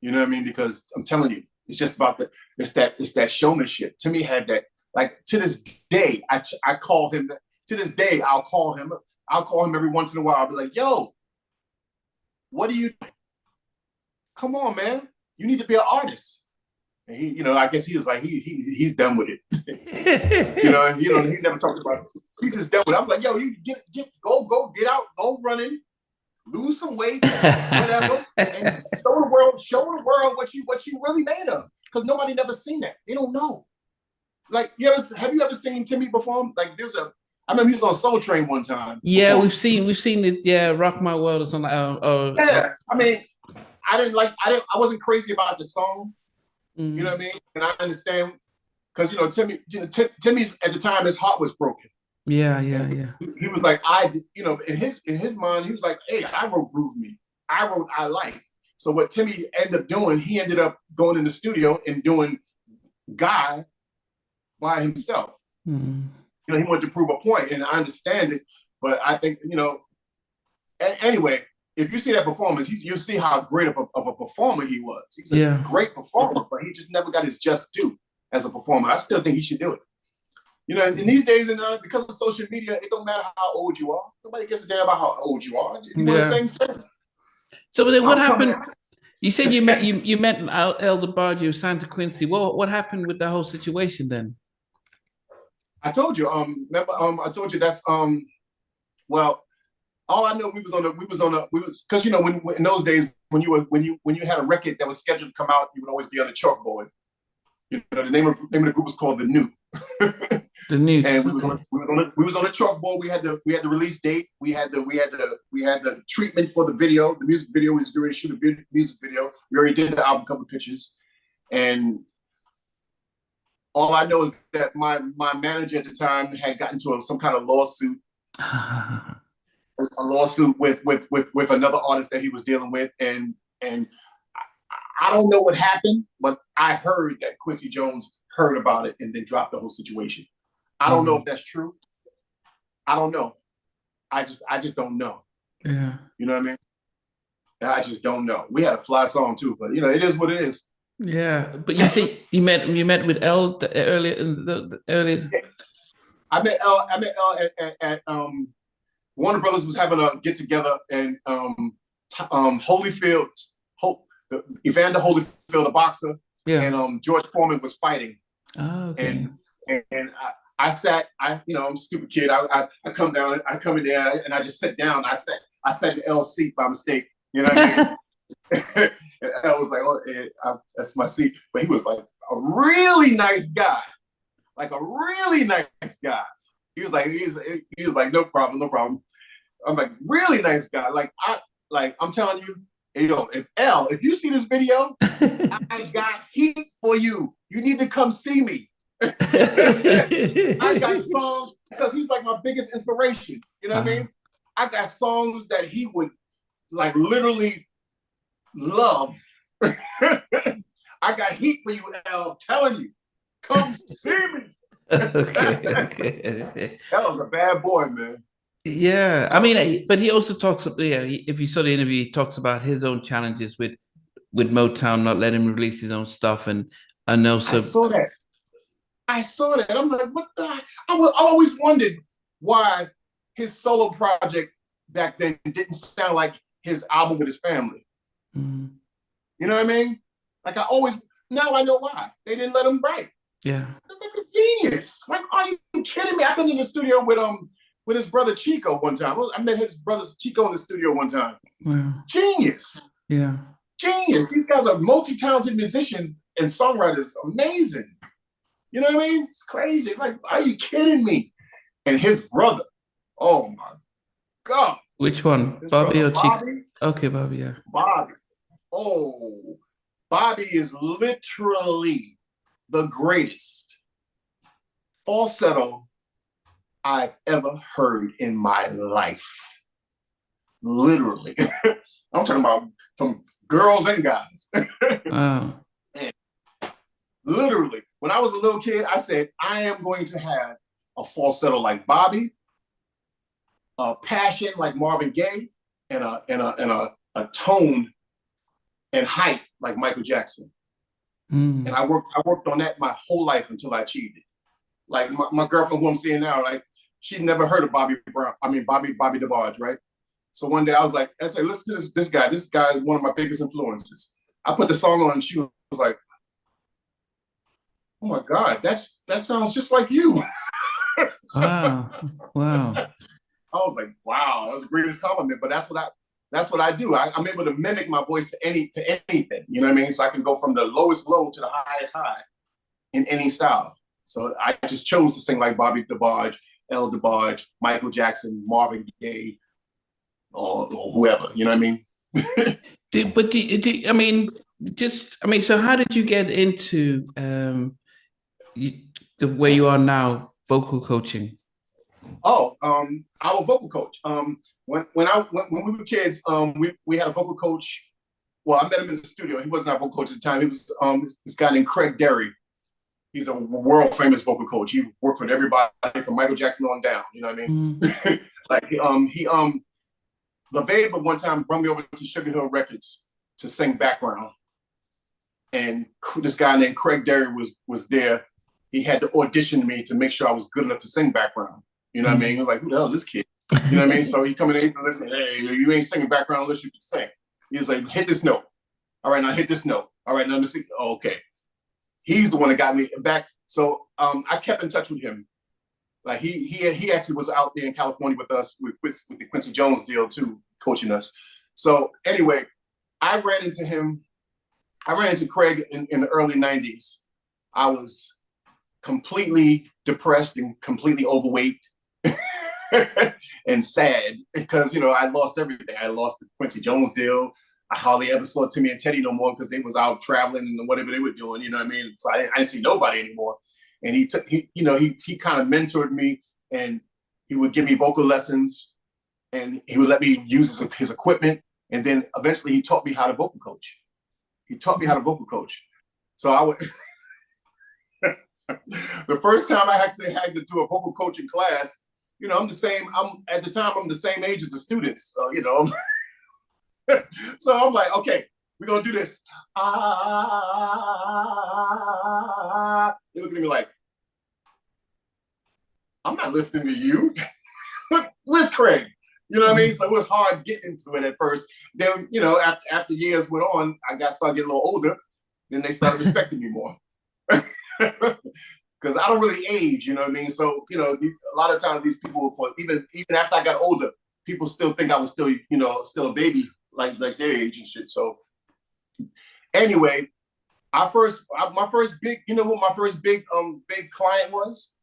You know what I mean? Because I'm telling you, it's just about it's that showmanship. Timmy had that. Like to this day, I call him. To this day, I'll call him every once in a while. I'll be like, "Yo, what do you? Come on, man. You need to be an artist." And he, you know, I guess he was like, he's done with it. you know, he never talked about it. He's just done with it. I'm like, yo, you go get out, go running, lose some weight, whatever, and show the world what you really made of. Because nobody never seen that. They don't know. Like, have you ever seen Timmy perform? Like, I remember he was on Soul Train one time. Yeah, we've seen it. Yeah, Rock My World or something. Yeah, I mean, I wasn't crazy about the song. You know what I mean? And I understand because Timmy's at the time his heart was broken. Yeah. He was like, in his mind, he was like, hey, I wrote Groove Me. I wrote I Like. So what Timmy ended up doing, he ended up going in the studio and doing Guy by himself. You know, he wanted to prove a point, and I understand it, but I think, anyway, if you see that performance, you'll see how great of a performer he was. He's a great performer, but he just never got his just due as a performer. I still think he should do it. You know, in these days, because of social media, it don't matter how old you are. Nobody gives a damn about how old you are. You want to sing. So then what happened? You said you met Elder Bargy of Santa Quincy. What happened with the whole situation then? I told you. Remember? I told you that's well. All I know, because when in those days when you had a record that was scheduled to come out, you would always be on the chalkboard. You know, the name of the group was called The New. The New. And we was on the chalkboard. We had the release date. We had the treatment for the video. The music video, we was going to shoot a music video. We already did the album cover pictures, and all I know is that my manager at the time had gotten into some kind of lawsuit. A lawsuit with another artist that he was dealing with, and I don't know what happened, but I heard that Quincy Jones heard about it and then dropped the whole situation. I don't know if that's true. I don't know. I just don't know. Yeah. You know what I mean? I just don't know. We had a fly song too, but it is what it is. Yeah, but you see, you met with L earlier. I met L at Warner Brothers was having a get together, and Holyfield, Evander Holyfield, a boxer, and George Foreman was fighting. Oh, okay. And I sat. I'm a stupid kid. I come in there and I just sit down. I sat in L's seat by mistake. You know what I mean? And I was like, oh, that's my seat. But he was like a really nice guy, He was like, no problem. I'm like, really nice guy. I'm telling you, Hey, yo, if you see this video, I got heat for you. You need to come see me. I got songs because he's like my biggest inspiration. You know what I mean? I got songs that he would like literally love. I got heat for you, L. I'm telling you, come see me. Okay. That was a bad boy, man. Yeah, I mean, but he also talks. Yeah, if you saw the interview, he talks about his own challenges with Motown not letting him release his own stuff, and also I saw that. I'm like, what the? I always wondered why his solo project back then didn't sound like his album with his family. Mm. You know what I mean? Like now I know why. They didn't let him write. Yeah. It's like a genius. Like, are you kidding me? I've been in the studio with his brother Chico one time. I met his brother Chico in the studio one time. Wow. Genius. Yeah. Genius. These guys are multi-talented musicians and songwriters. Amazing. You know what I mean? It's crazy. Like, are you kidding me? And his brother, oh my God. Which one? His Bobby brother, or Chico? Bobby? Okay, Bobby, yeah. Bobby. Oh, Bobby is literally the greatest falsetto I've ever heard in my life. Literally. I'm talking about from girls and guys. Wow. And literally, when I was a little kid, I said, I am going to have a falsetto like Bobby, a passion like Marvin Gaye, and a tone and height like Michael Jackson. And I worked on that my whole life until I achieved it. Like my girlfriend who I'm seeing now, like she'd never heard of Bobby DeBarge, right? So one day I said, listen to this guy. This guy is one of my biggest influences. I put the song on and she was like, oh my God, that sounds just like you. Wow. I was like, wow, that was the greatest compliment. But that's what I do. I'm able to mimic my voice to anything. You know what I mean? So I can go from the lowest low to the highest high in any style. So I just chose to sing like Bobby DeBarge, L. DeBarge, Michael Jackson, Marvin Gaye, or whoever. You know what I mean? So how did you get into where you are now, vocal coaching? Our vocal coach. When we were kids, we had a vocal coach. Well, I met him in the studio. He wasn't our vocal coach at the time. He was this guy named Craig Derry. He's a world famous vocal coach. He worked with everybody from Michael Jackson on down. You know what I mean? Like LaVeba one time brought me over to Sugar Hill Records to sing background, and this guy named Craig Derry was there. He had to audition me to make sure I was good enough to sing background. You know what I mean? He was like, who the hell is this kid? You know what I mean? So he come in and listen, hey, you ain't singing background unless you can sing. He was like, hit this note. All right, now hit this note. All right, now let me see. Oh, okay. He's the one that got me back. So I kept in touch with him. Like he actually was out there in California with us with the Quincy Jones deal too, coaching us. So anyway, I ran into Craig in the early 90s. I was completely depressed and completely overweight and sad because, I lost everything. I lost the Quincy Jones deal. I hardly ever saw Timmy and Teddy no more because they was out traveling and whatever they were doing, you know what I mean? So I didn't see nobody anymore. And he kind of mentored me, and he would give me vocal lessons, and he would let me use his equipment. And then eventually he taught me how to vocal coach. So I would, the first time I actually had to do a vocal coaching class, I'm the same age as the students. So, so I'm like, okay, we're going to do this. They look at me like, I'm not listening to you. Where's Craig? You know what I mean? So it was hard getting into it at first. Then, after years went on, I started getting a little older. Then they started respecting me more. Because I don't really age, you know what I mean? So, a lot of times these people, even after I got older, people still think I was still a baby, like their age and shit. So anyway, my first big, who my first big client was?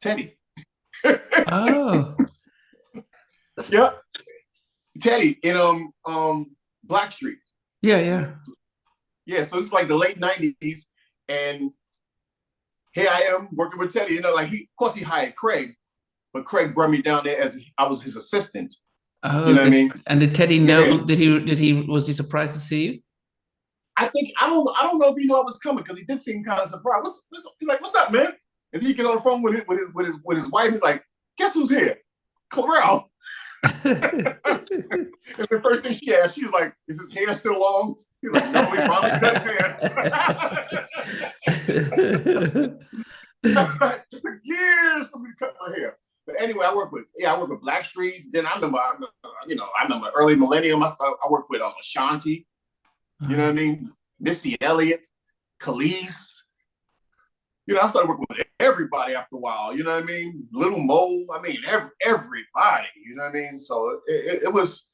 Teddy. Oh. Yeah. Teddy in Blackstreet. Yeah. So it's like the late 90s, and here I am working with Teddy. Like of course he hired Craig, but Craig brought me down there as I was his assistant. Oh, you know what I mean? And did Teddy know? Was he surprised to see you? I don't know if he knew I was coming, because he did seem kind of surprised. What's up, man? And he get on the phone with his wife. He's like, guess who's here? Clurel. And the first thing she asked, she was like, is his hair still long? He's like, no, he finally cut his hair. It took years for me to cut my hair. But anyway, I work with Blackstreet. Then I remember early millennium. I worked with Ashanti. You know what I mean? Missy Elliott, Khalees. I started working with everybody after a while. You know what I mean? Little Mo. I mean, everybody. You know what I mean? So it was,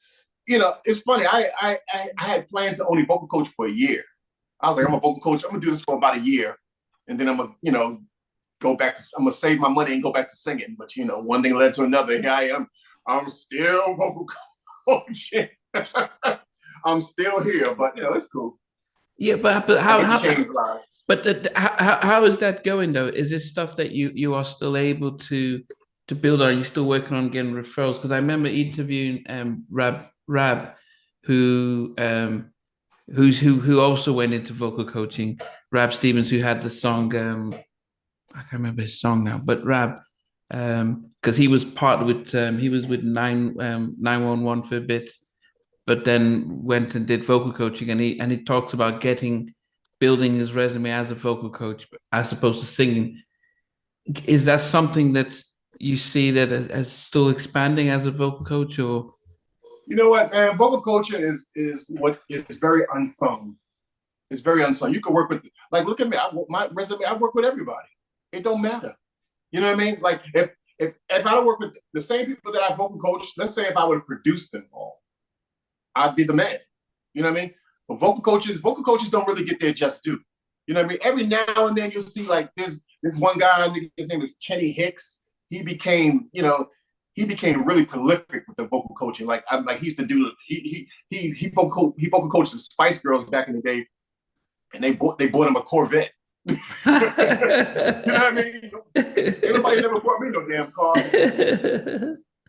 it's funny. I had planned to only vocal coach for a year. I was like, I'm a vocal coach. I'm gonna do this for about a year, and then I'm gonna, I'm gonna save my money and go back to singing. But one thing led to another. Here I am. I'm still vocal coaching. I'm still here, but it's cool. Yeah, but how is that going though? Is this stuff that you are still able to build on? Are you still working on getting referrals? Because I remember interviewing Rab, who also went into vocal coaching. Rab Stevens, who had the song I can't remember his song now, but Rab, because he was part with he was with 911 for a bit, but then went and did vocal coaching, and he talks about building his resume as a vocal coach as opposed to singing. Is that something that you see that as still expanding as a vocal coach, or? You know what, man? Vocal coaching is what is very unsung. It's very unsung. You can work with, like, look at me. My resume, I work with everybody. It don't matter. You know what I mean? Like, if I don't work with the same people that I vocal coach, let's say if I would have produced them all, I'd be the man. You know what I mean? But vocal coaches don't really get their just due. You know what I mean? Every now and then you'll see, like, this one guy, I think his name is Kenny Hicks. He became really prolific with the vocal coaching. Like he used to do, he vocal coached the Spice Girls back in the day, and they bought him a Corvette. You know what I mean? Nobody never bought me no damn car.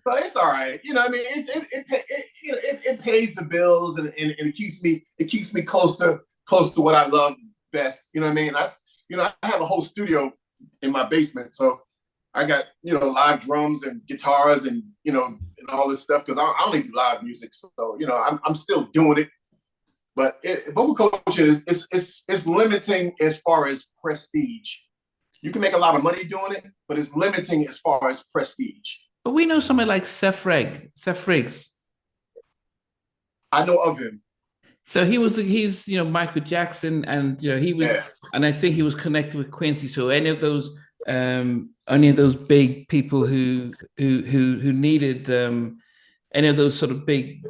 But it's all right. You know what I mean? It pays the bills, and it keeps me close to what I love best. You know what I mean? I have a whole studio in my basement, so I got live drums and guitars and and all this stuff, because I only do live music. So I'm still doing it, but vocal coaching is limiting as far as prestige. You can make a lot of money doing it, but it's limiting as far as prestige. But we know somebody like Seth Riggs. I know of him. So he's Michael Jackson, and he was, and I think he was connected with Quincy. So any of those big people who needed any of those sort of big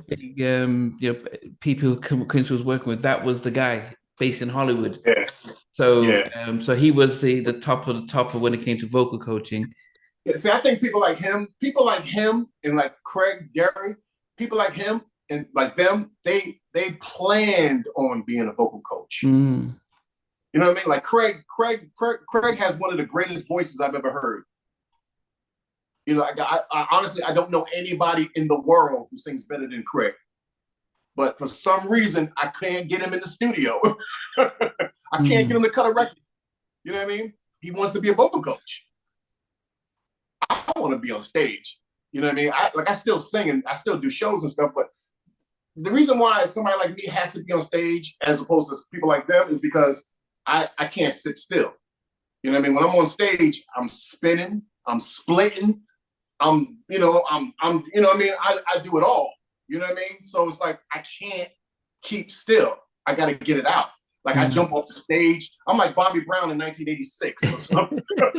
people Quincy was working with, that was the guy based in Hollywood. Yeah. So he was the top of the top of when it came to vocal coaching. Yeah, see, I think people like him, and like Craig Gary, people like him and like them, they planned on being a vocal coach. Mm. You know what I mean? Like Craig has one of the greatest voices I've ever heard. I honestly, I don't know anybody in the world who sings better than Craig. But for some reason, I can't get him in the studio. I can't get him to cut a record. You know what I mean? He wants to be a vocal coach. I want to be on stage. You know what I mean? I still sing and I still do shows and stuff, but the reason why somebody like me has to be on stage as opposed to people like them is because I can't sit still. You know what I mean? When I'm on stage, I'm spinning, I'm splitting, I'm you know what I mean? I do it all. You know what I mean? So it's like I can't keep still. I got to get it out. Like I jump off the stage. I'm like Bobby Brown in 1986 or something. You know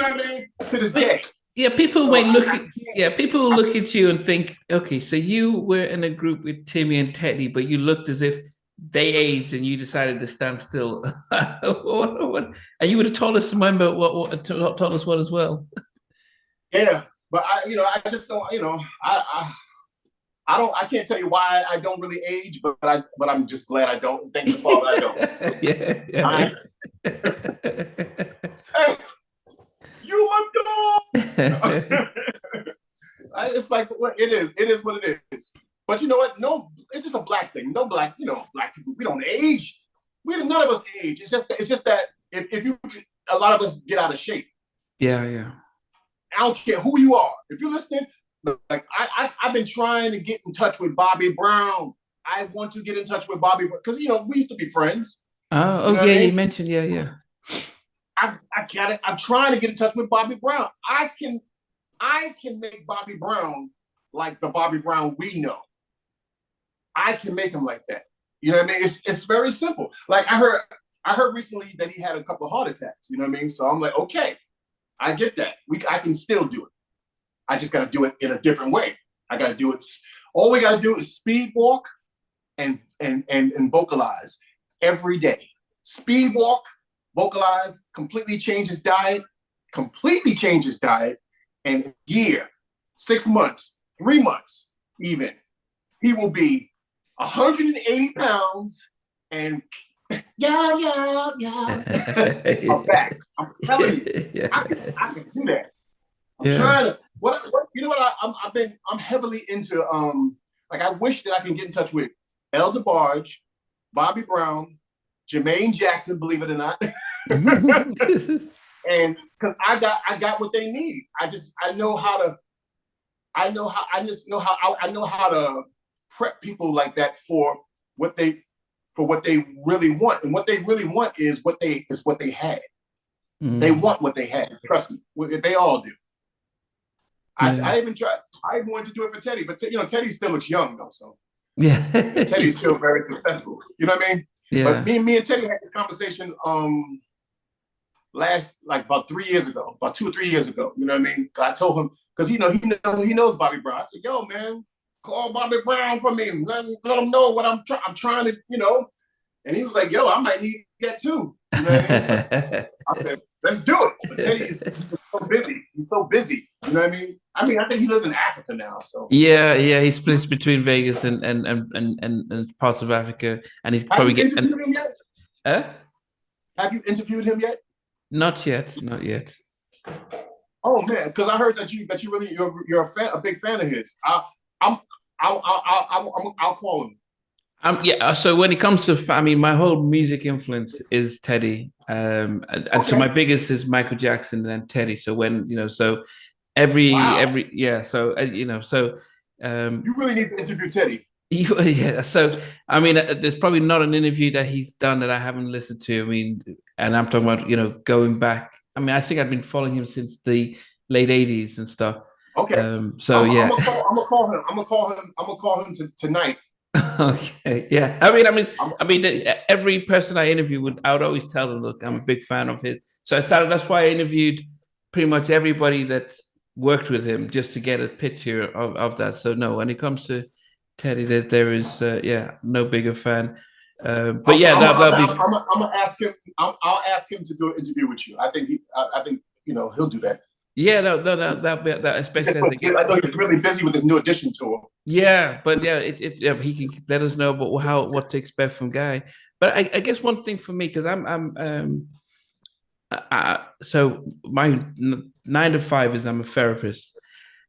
what I mean? To this day. Yeah, people might look at people look at you and think, okay, so you were in a group with Timmy and Teddy, but you looked as if they aged and you decided to stand still. And you would have told us, remember told us what as well. Yeah, but I just don't, I can't tell you why I don't really age, but I'm just glad I don't. Thank the Father I don't. Yeah. Hey, you look good. It's like it is. It is what it is. But you know what? No, it's just a black thing. No black, black people. We don't age. None of us age. It's just that if you, a lot of us get out of shape. Yeah. I don't care who you are. If you're listening, like I've been trying to get in touch with Bobby Brown. I want to get in touch with Bobby because we used to be friends. You mentioned yeah. I got it. I'm trying to get in touch with Bobby Brown. I can make Bobby Brown like the Bobby Brown we know. I can make him like that. You know what I mean? It's very simple. Like I heard recently that he had a couple of heart attacks. You know what I mean? So I'm like, okay, I get that. I can still do it. I just got to do it in a different way. I got to do it. All we got to do is speed walk and vocalize every day. Speed walk, vocalize, completely change his diet, and a year, 6 months, 3 months, even, he will be 180 pounds and yeah. I'm back. I'm telling you, I can do that. I'm trying to. What you know? What I'm heavily into. Like I wish that I can get in touch with El DeBarge, Bobby Brown, Jermaine Jackson. Believe it or not, and because I got what they need. I know how to prep people like that for what they really want, and what they really want is what they had. They want what they had. Trust me, they all do. I even wanted to do it for Teddy, but Teddy still looks young though, so Teddy's still very successful. You know what I mean? Yeah. But me and Teddy had this conversation about 3 years ago, about 2 or 3 years ago. You know what I mean? I told him because he knows Bobby Brown. I said, "Yo, man, call Bobby Brown for me. Let him know what I'm trying to, And he was like, "Yo, I might need that too." You know what I mean? I said, "Let's do it." But Teddy is so busy. He's so busy. You know what I mean? I think he lives in Africa now. So yeah, he splits between Vegas and parts of Africa, and he's probably getting. Have you interviewed him yet? Have you interviewed him yet? Not yet. Oh man, because I heard that you're a big fan of his. I'll call him. So when it comes to, my whole music influence is Teddy, and so my biggest is Michael Jackson and then Teddy. So when so every so you really need to interview Teddy. Yeah, so there's probably not an interview that he's done that I haven't listened to. And I'm talking about going back. I think I've been following him since the late '80s and stuff. Okay. I'm gonna call him. I'm gonna call him tonight. Okay. Yeah. Every person I interview I would always tell them, look, I'm a big fan of his. So that's why I interviewed pretty much everybody that worked with him just to get a picture of that. So no, when it comes to Teddy, there is no bigger fan. But I'm gonna ask him. I'll ask him to do an interview with you. I think he'll do that. Yeah, no, that especially as I know he's really busy with his new edition tour. Yeah, but he can let us know about what to expect from Guy. But I guess one thing for me, because so my 9 to 5 is I'm a therapist,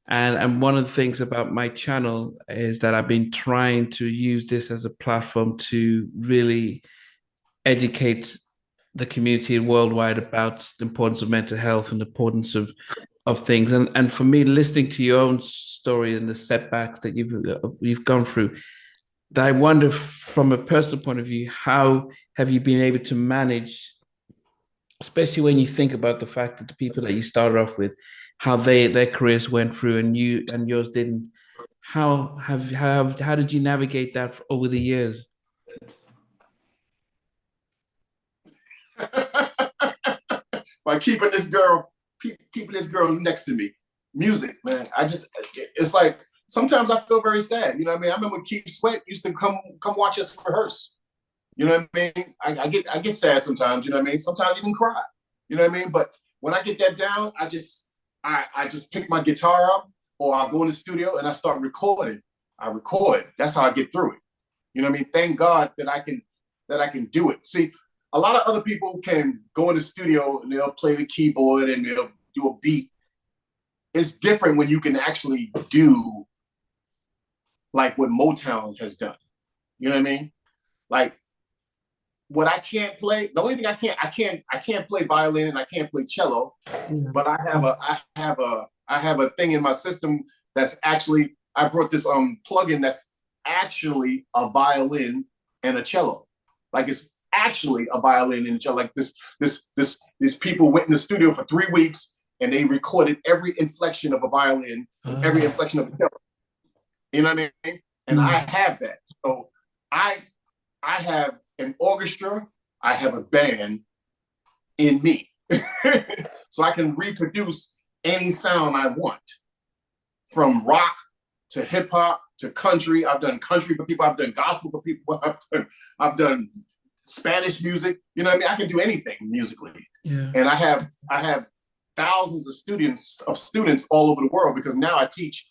and one of the things about my channel is that I've been trying to use this as a platform to really educate the community worldwide about the importance of mental health and the importance of things. And for me, listening to your own story and the setbacks that you've gone through, that I wonder from a personal point of view, how have you been able to manage, especially when you think about the fact that the people that you started off with, how their careers went through and yours didn't. How did you navigate that over the years? By keeping this girl next to me. Music, man. It's like sometimes I feel very sad. You know what I mean? I remember Keith Sweat used to come watch us rehearse. You know what I mean? I get sad sometimes. You know what I mean? Sometimes even cry. You know what I mean? But when I get that down, I just pick my guitar up, or I go in the studio and I start recording. I record. That's how I get through it. You know what I mean? Thank God that I can do it. See, a lot of other people can go in the studio and they'll play the keyboard and they'll do a beat. It's different when you can actually do like what Motown has done. You know what I mean? Like what I can't play, the only thing I can't play violin and I can't play cello, but I have a thing in my system that's actually, I brought this plugin that's actually a violin and a cello. Like it's actually a violin and a cello. Like these people went in the studio for 3 weeks and they recorded every inflection of a violin and every inflection of a cello. You know what I mean? And I have that. So I have an orchestra, I have a band in me. So I can reproduce any sound I want. From rock to hip hop to country. I've done country for people, I've done gospel for people, I've done Spanish music. You know what I mean? I can do anything musically. Yeah. And I have thousands of students all over the world because now I teach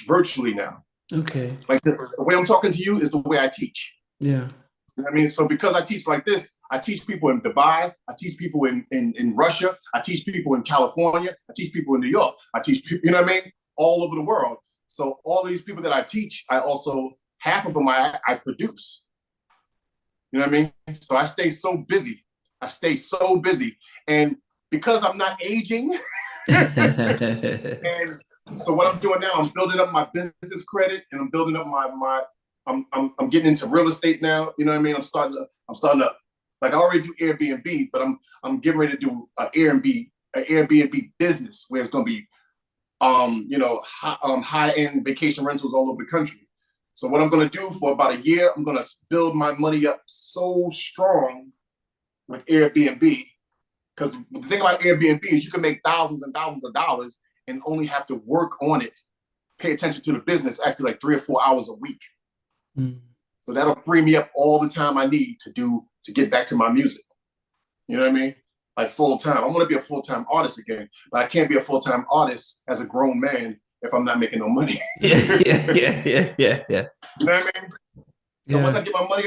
virtually now. Okay. Like the way I'm talking to you is the way I teach. Yeah. You know what I mean? So because I teach like this, I teach people in Dubai, I teach people in Russia, I teach people in California, I teach people in New York, I teach people, you know what I mean? All over the world. So all these people that I teach, I also, half of them I produce. You know what I mean? So I stay so busy. And because I'm not aging, and so what I'm doing now, I'm building up my business credit and I'm building up I'm getting into real estate now. You know what I mean? I'm starting to, like I already do Airbnb, but I'm getting ready to do an Airbnb business where it's going to be, high-end vacation rentals all over the country. So what I'm going to do for about a year, I'm going to build my money up so strong with Airbnb. Because the thing about Airbnb is you can make thousands and thousands of dollars and only have to work on it, pay attention to the business, actually like 3 or 4 hours a week. So that'll free me up all the time I need to get back to my music. You know what I mean? Like full time. I'm going to be a full-time artist again, but I can't be a full-time artist as a grown man if I'm not making no money. Yeah. You know what I mean? So once I get my money,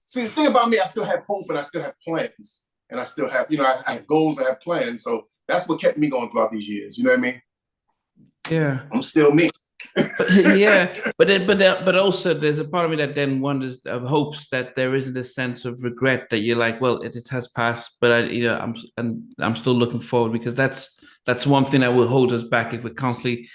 see, the thing about me, I still have hope and I still have plans. And I still have, I have goals, I have plans. So that's what kept me going throughout these years. You know what I mean? Yeah. I'm still me. But also there's a part of me that then wonders, hopes that there isn't a sense of regret that you're like, well, it has passed, but I'm still looking forward, because that's one thing that will hold us back if we're constantly,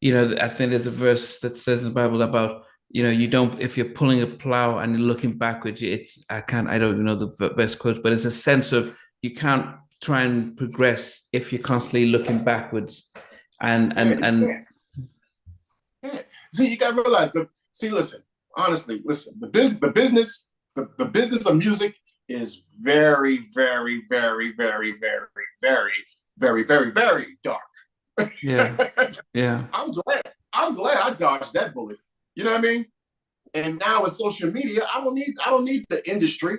I think there's a verse that says in the Bible about, you don't, if you're pulling a plow and you're looking backwards, I don't even know the best quote, but it's a sense of you can't try and progress if you're constantly looking backwards. And See, you gotta realize honestly, the business of music is very, very, very, very, very, very, very, very, very dark. Yeah. I'm glad I dodged that bullet. You know what I mean? And now with social media, I don't need the industry.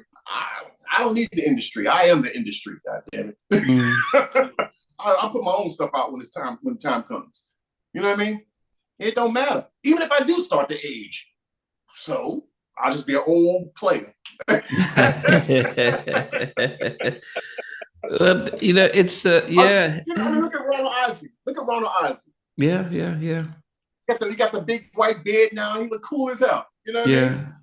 I don't need the industry. I am the industry. God damn it! I'll put my own stuff out when the time comes. You know what I mean? It don't matter. Even if I do start to age, so I'll just be an old player. It's yeah. I mean, look at Ronald Isley. Yeah. He got the big white beard now. He look cool as hell. You know what I mean?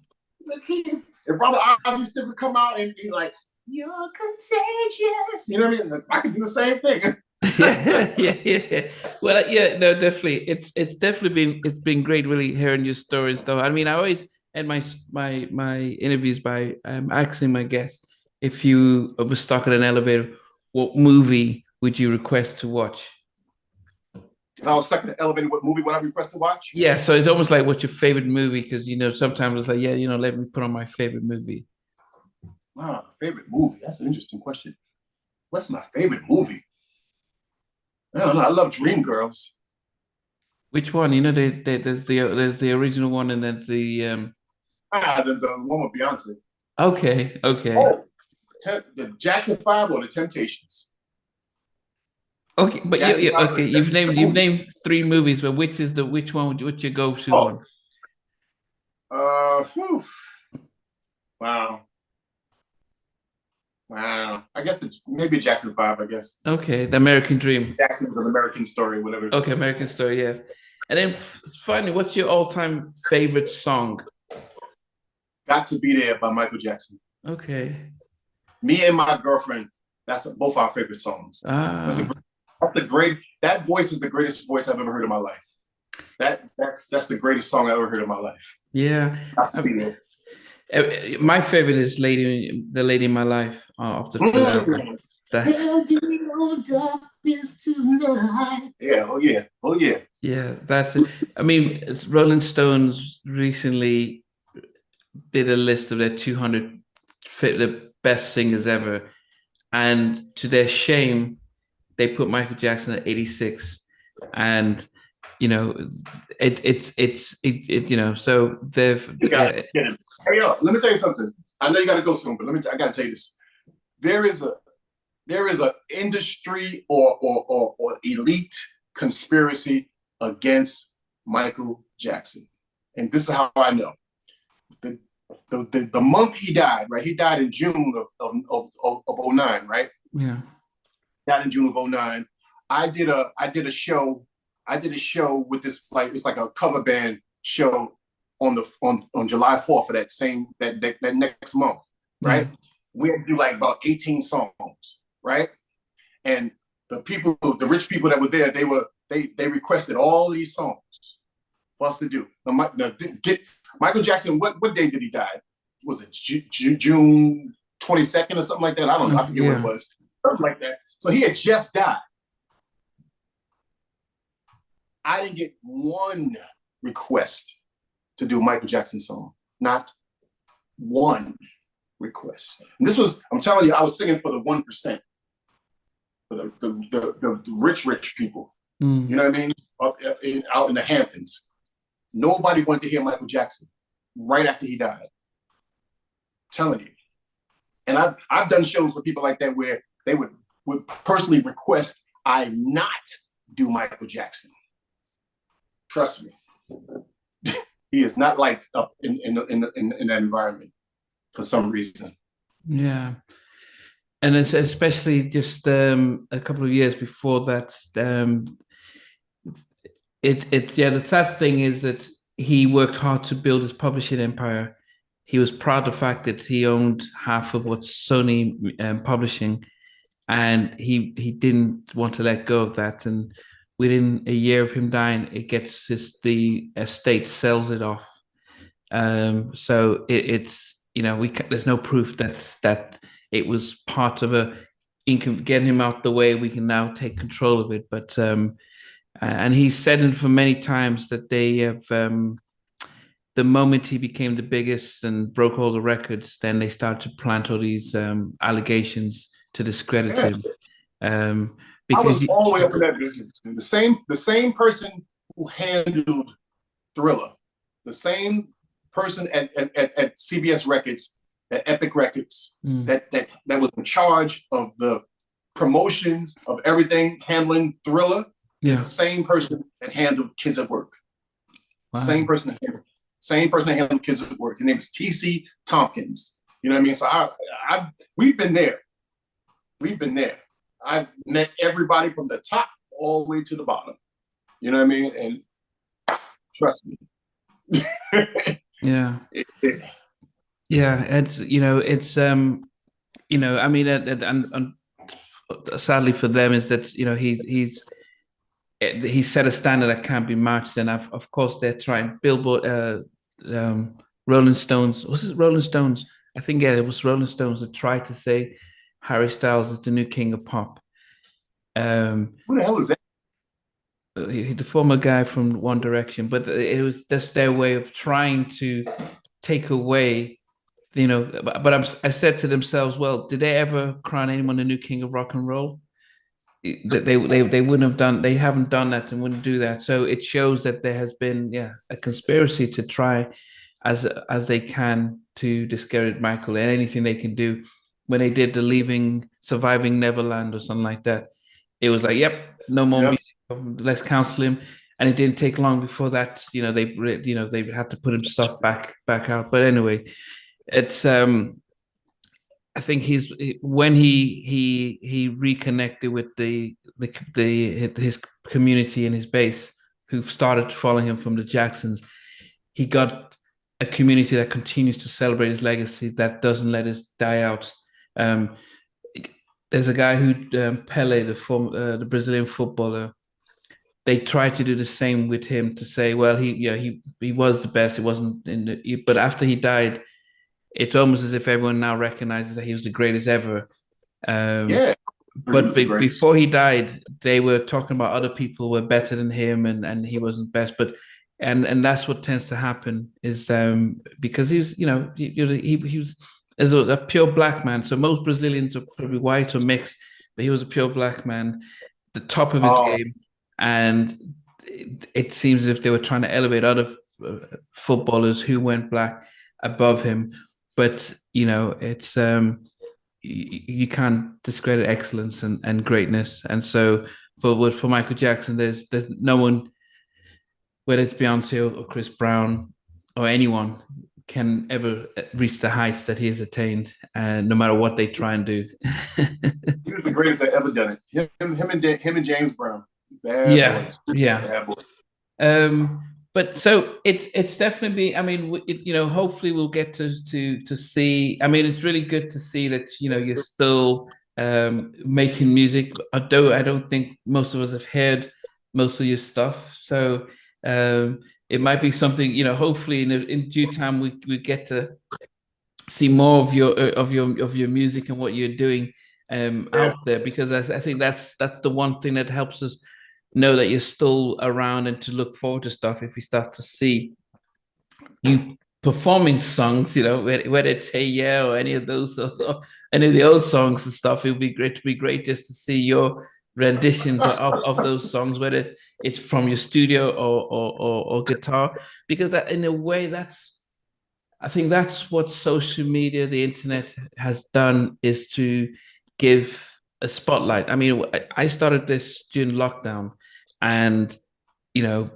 Look, if Ronald Isley still could come out and be like, "You're contagious," you know what I mean? I could do the same thing. Yeah. Well, no, definitely. It's definitely been great, really hearing your stories, though. I mean, I always end my interviews by asking my guests, if you were stuck in an elevator, what movie would you request to watch? If I was stuck in an elevator, what movie would I request to watch? Yeah, so it's almost like, what's your favorite movie? Because sometimes it's like, let me put on my favorite movie. Wow, favorite movie. That's an interesting question. What's my favorite movie? I don't know. I love Dreamgirls. Which one? There's the original one, and then the the one with Beyonce. Okay. Oh, the Jackson 5 or the Temptations? Okay, but Jackson 5 okay. is You've the movie. named three movies, but which one would you go to Oh, one? whew. Wow. I guess maybe Jackson 5, I guess. Okay, The American Dream. Jackson was an American story, whatever. Okay, American Story, yes. And then finally, what's your all-time favorite song? Got to Be There by Michael Jackson. Okay. Me and My Girlfriend, that's both our favorite songs. That voice is the greatest voice I've ever heard in my life. That's the greatest song I ever heard in my life. Yeah. My favorite is the Lady in My Life of the Phil album. Yeah, oh yeah. Yeah, that's it. I mean, Rolling Stones recently did a list of their 200 the best singers ever, and to their shame, they put Michael Jackson at 86, and so they've. Hey, yo, let me tell you something. I know you got to go soon, but I got to tell you this. There is a industry or elite conspiracy against Michael Jackson, and this is how I know. The month he died, right? He died in June of 09, right? Yeah. Died in June of 09. I did a show with this, like, it's like a cover band show on July 4th for that next month, right? Mm-hmm. We had to do like about 18 songs, right? And the rich people that were there, they requested all these songs for us to do. Michael Jackson, what day did he die? Was it June 22nd or something like that? I don't know. I forget what it was. Something like that. So he had just died. I didn't get one request to do a Michael Jackson song. Not one request. And this was, I'm telling you, I was singing for the 1%. For the rich people. You know what I mean? Out in the Hamptons. Nobody wanted to hear Michael Jackson right after he died. I'm telling you. And I've done shows with people like that where they would personally request I not do Michael Jackson. Trust me. He is not liked up in that environment for some reason. Yeah. And it's especially just a couple of years before that, the sad thing is that he worked hard to build his publishing empire. He was proud of the fact that he owned half of what's Sony Publishing, and he didn't want to let go of that. And within a year of him dying, the estate sells it off. So it's there's no proof that it was part of getting him out the way. We can now take control of it, but and he's said it for many times that they have. The moment he became the biggest and broke all the records, then they started to plant all these allegations to discredit him. Because I was all the way up in that business. The same person who handled Thriller, the same person at CBS Records, at Epic Records, that was in charge of the promotions of everything, handling Thriller, is the same person that handled Kids at Work. Wow. Same person that handled Kids at Work. His name is T.C. Tompkins. You know what I mean? So we've been there. I've met everybody from the top all the way to the bottom. You know what I mean? And trust me. Yeah. Yeah. It's I mean, and sadly for them is that, he set a standard that can't be matched. And of course they're trying. Billboard, Rolling Stones. Was it Rolling Stones? I think it was Rolling Stones that tried to say Harry Styles is the new king of pop. Who the hell is that? The former guy from One Direction, but it was just their way of trying to take away, But I said to themselves, well, did they ever crown anyone the new king of rock and roll? That they wouldn't have done. They haven't done that and wouldn't do that. So it shows that there has been a conspiracy to try as they can to discredit Michael and anything they can do. When they did the Surviving Neverland or something like that, it was like, yep, no more Yep. music. Let's cancel him. And it didn't take long before that, they had to put him stuff back out. But anyway, it's I think when he reconnected with his community and his base, who started following him from the Jacksons, he got a community that continues to celebrate his legacy, that doesn't let us die out. Um, there's a guy who Pele, the Brazilian footballer. They tried to do the same with him to say, well, he was the best. It wasn't but after he died, it's almost as if everyone now recognizes that he was the greatest ever. Yeah. But before he died, they were talking about other people were better than him, and he wasn't best. But and that's what tends to happen is because he was as a pure black man. So most Brazilians are probably white or mixed, but he was a pure black man, the top of his game, and it seems as if they were trying to elevate other footballers who went black above him. But it's you can't discredit excellence and greatness. And so for Michael Jackson, there's no one, whether it's Beyonce or Chris Brown or anyone, can ever reach the heights that he has attained, no matter what they try and do. He was the greatest that ever done it. Him and James Brown. Bad boys. Yeah. Bad boys. But so it's definitely, I mean, hopefully we'll get to see. I mean, it's really good to see that you're still making music, although I don't think most of us have heard most of your stuff. So it might be something, hopefully in due time we get to see more of your music and what you're doing out there, because I think that's the one thing that helps us know that you're still around and to look forward to stuff. If we start to see you performing songs, whether it's Hey Yeah or any of those, or any of the old songs and stuff, it would be great just to see your renditions of those songs, whether it's from your studio or guitar, because that in a way I think that's what social media, the internet has done, is to give a spotlight. I mean, I started this during lockdown, and you know,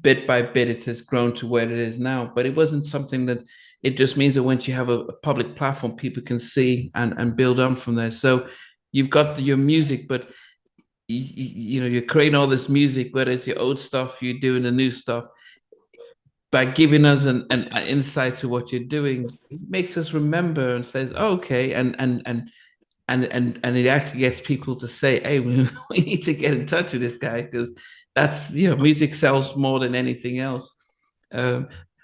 bit by bit, it has grown to where it is now. But it wasn't something that. It just means that once you have a public platform, people can see and build on from there. So you've got your music, but you're creating all this music, whether it's your old stuff, you're doing the new stuff. By giving us an insight to what you're doing, it makes us remember and says, oh, okay, and it actually gets people to say, hey, we need to get in touch with this guy, because that's music sells more than anything else.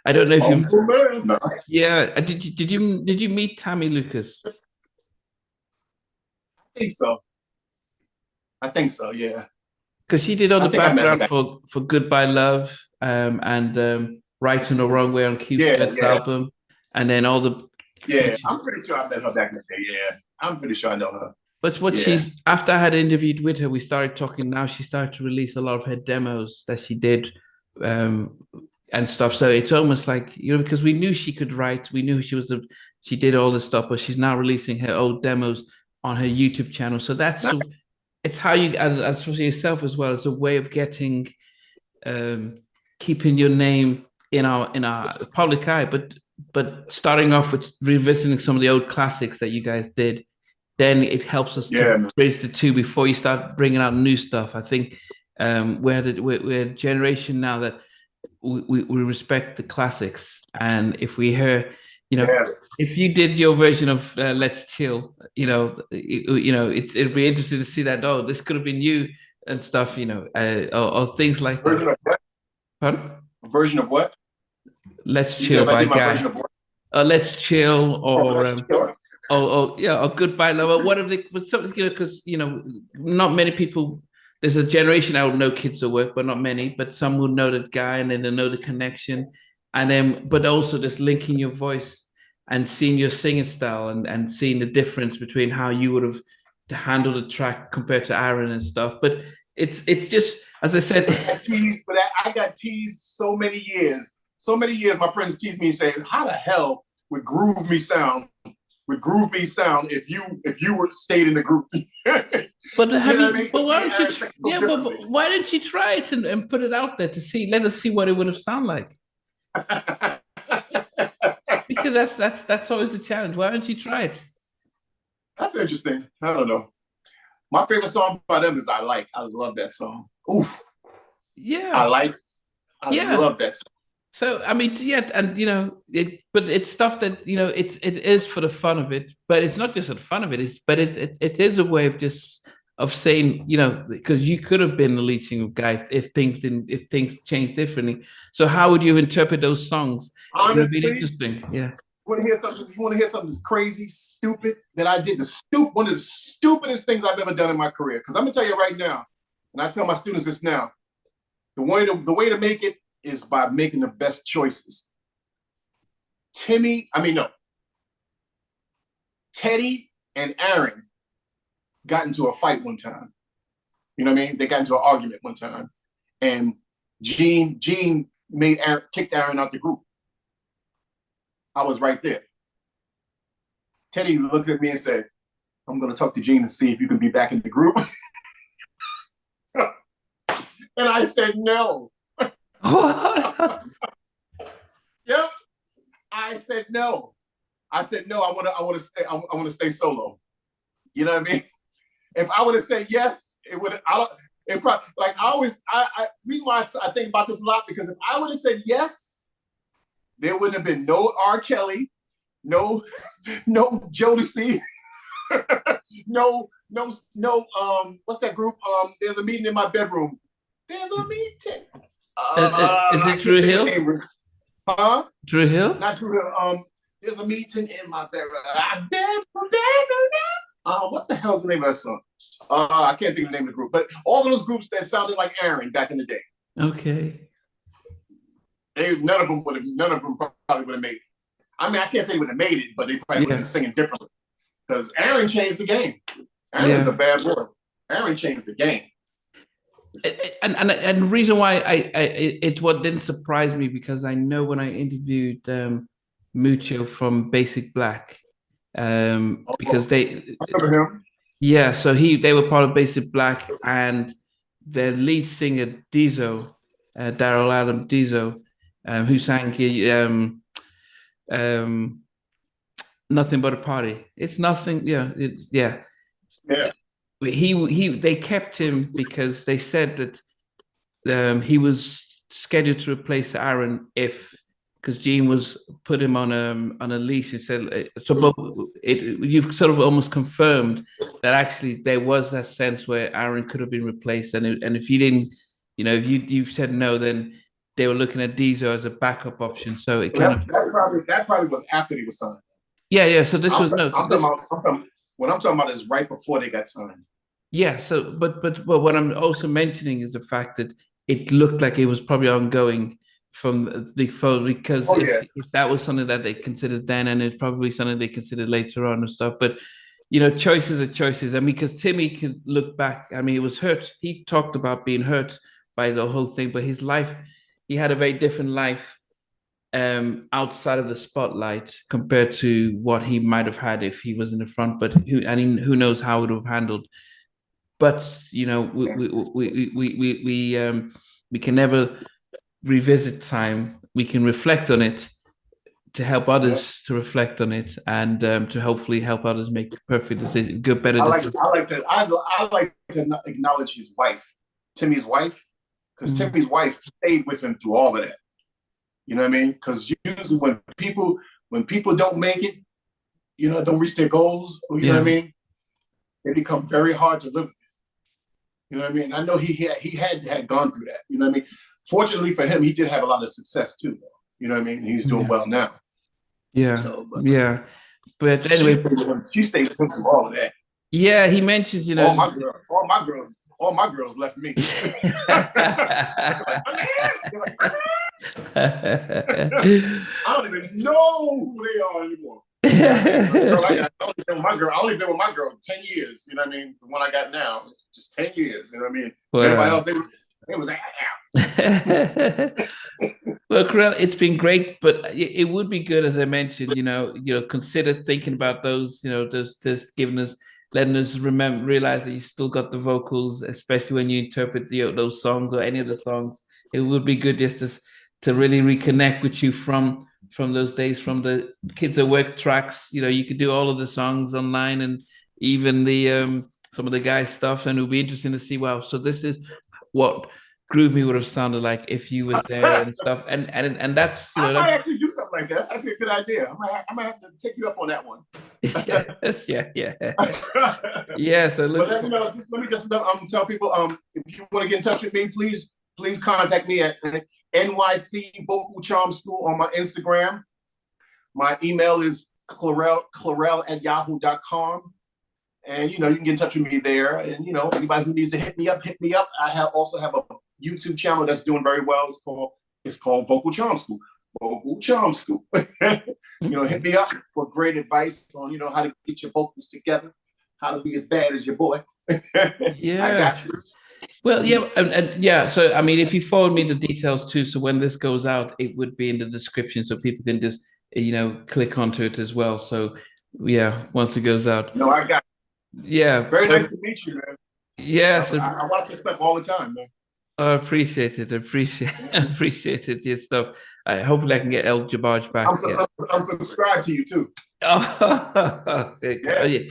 I don't know if you yeah, did you meet Tammy Lucas? I think so, yeah, because she did all the background for Goodbye Love, and Right and the Wrong Way on Q-Sweat's album, and then all the features. I'm pretty sure I met her back in the day. Yeah, I'm pretty sure I know her. But after I had interviewed with her, we started talking. Now she started to release a lot of her demos that she did, and stuff. So it's almost like, because we knew she could write, we knew she did all this stuff, but she's now releasing her old demos on her YouTube channel. So it's how you, as for yourself as well, as a way of getting, keeping your name in our public eye, but starting off with revisiting some of the old classics that you guys did. Then it helps us to bridge the two before you start bringing out new stuff. I think we're a generation now that we respect the classics, and if we hear, if you did your version of Let's Chill, it'd be interesting to see that. Oh, this could have been you and stuff, or things like that. Pardon? A version of what? Let's Chill by Guy. Let's Chill, or or Goodbye Love, or whatever. Something, because not many people. There's a generation I would know kids will work, but not many. But some will know that guy, and then they know the connection, and then but also just linking your voice and seeing your singing style, and seeing the difference between how you would have handled the track compared to Aaron and stuff. But it's just, as I said, I got teased so many years. So many years, my friends teased me and say, "How the hell would Groove Me sound would Groove Me sound if you were stayed in the group. But have you? I mean? But why don't you? Yeah, but why didn't you try it and put it out there to see? Let us see what it would have sounded like. Because that's always the challenge. Why don't you try it? That's interesting. I don't know. My favorite song by them is I Like. I love that song. Oof. Yeah. I love that song. So I mean, yeah, and but it's stuff that it is for the fun of it, but it's not just for the fun of it. It is a way of just of saying, because you could have been the lead singer guys if things changed differently. So how would you interpret those songs? Honestly, it would be interesting. Yeah. You want to hear something that's crazy, stupid that I did? One of the stupidest things I've ever done in my career. Because I'm gonna tell you right now, and I tell my students this now: the way to make it is by making the best choices. Teddy and Aaron got into a fight one time. You know what I mean? They got into an argument one time, and Gene kicked Aaron out the group. I was right there. Teddy looked at me and said, "I'm going to talk to Gene and see if you can be back in the group." And I said, "No." Yep. I said no. I want to stay solo. You know what I mean? If I would have said yes, it would. It probably, like I always. Reason why I think about this a lot, because if I would have said yes, there wouldn't have been no R. Kelly, no Jodeci, no. What's that group? There's a meeting in my bedroom. There's a meeting. Is it Drew Hill? Huh? Drew Hill? Not Drew Hill. There's a meeting in my bedroom. What the hell's the name of that song? I can't think of the name of the group, but all of those groups that sounded like Aaron back in the day. Okay. None of them probably would have made it. I mean, I can't say they would have made it, but they probably would have been singing differently. Because Aaron changed the game. Aaron's a bad boy. Aaron changed the game. And the reason why it's what didn't surprise me, because I know when I interviewed Mucho from Basic Black, because they, yeah, so they were part of Basic Black, and their lead singer Dizzo, Daryl Adam Dizzo, who sang Nothing But a Party. It's nothing, yeah. They kept him because they said that he was scheduled to replace Aaron because Gene was put him on a leash. He said you've sort of almost confirmed that actually there was that sense where Aaron could have been replaced, and if you didn't, if you said no, then they were looking at Dizzo as a backup option. So it that probably was after they were signed. Yeah. So this was no. What I'm talking about is right before they got signed. Yeah. So, but what I'm also mentioning is the fact that it looked like it was probably ongoing from the photo, because if that was something that they considered then, and it's probably something they considered later on and stuff. But choices are choices. I mean, because Timmy can look back. I mean, he was hurt. He talked about being hurt by the whole thing, but his life, he had a very different life outside of the spotlight compared to what he might have had if he was in the front. But who knows how it would have handled. But we can never revisit time. We can reflect on it to help others to reflect on it, and to hopefully help others make perfect decisions, better decisions. I like to acknowledge his wife, Timmy's wife, because Timmy's wife stayed with him through all of that. You know what I mean? Because usually when people don't make it, don't reach their goals, you know what I mean? They become very hard to live with. You know what I mean? I know he had gone through that. You know what I mean? Fortunately for him, he did have a lot of success too. You know what I mean? He's doing well now. Yeah. So, But anyway, she stayed with him through all of that. Yeah, he mentions, all my girls left me. I don't even know who they are anymore. I only been with my girl 10 years. You know what I mean? The one I got now, just 10 years. You know what I mean? Well, everybody else, they was out. Well, Clurel, it's been great, but it would be good, as I mentioned, consider thinking about those, those giving us, letting us realize that you still got the vocals, especially when you interpret those songs or any of the songs. It would be good just to really reconnect with you from those days, from the Kids at Work tracks. You could do all of the songs online and even the some of the guys' stuff, and it would be interesting to see. Wow, so this is what Groove Me would have sounded like if you was there and stuff. And that's I might actually do something like that. That's actually a good idea. I might have to take you up on that one. Yeah. So let me just tell people if you want to get in touch with me, please contact me at NYC Vocal C.H.A.R.M School on my Instagram. My email is Clurel@yahoo.com. And you can get in touch with me there. And anybody who needs to hit me up. I also have a YouTube channel that's doing very well. It's called Vocal C.H.A.R.M School. Vocal C.H.A.R.M School. Hit me up for great advice on how to get your vocals together, how to be as bad as your boy. Yeah, I got you. Well, yeah, and yeah. So I mean, if you forward me the details too, so when this goes out, it would be in the description, so people can just click onto it as well. So yeah, once it goes out. No, I got. Yeah. Very nice to meet you, man. Yes. I watch your stuff all the time, man. I appreciate it. Appreciate it. Your stuff. Hopefully I can get El Jabaj back. I'm subscribed to you too. Oh, yeah.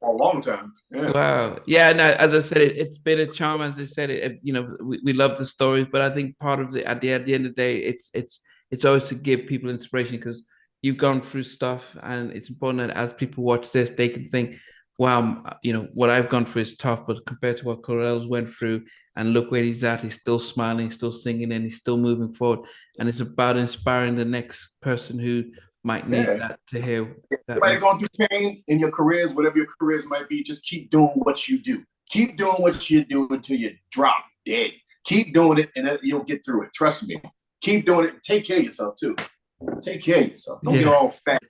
For a long time. Yeah. Wow. Yeah. No, as I said, it's been a charm. As I said, we love the stories, but I think part of it at the end of the day, it's always to give people inspiration, because you've gone through stuff, and it's important that as people watch this, they can think, wow, what I've gone through is tough, but compared to what Clurel's went through, and look where he's at, he's still smiling, still singing, and he's still moving forward. And it's about inspiring the next person who might need that to hear. Everybody going through pain in your careers, whatever your careers might be, just keep doing what you do. Keep doing what you do until you drop dead. Keep doing it, and you'll get through it. Trust me. Keep doing it. Take care of yourself too. Take care of yourself. Don't get all fat.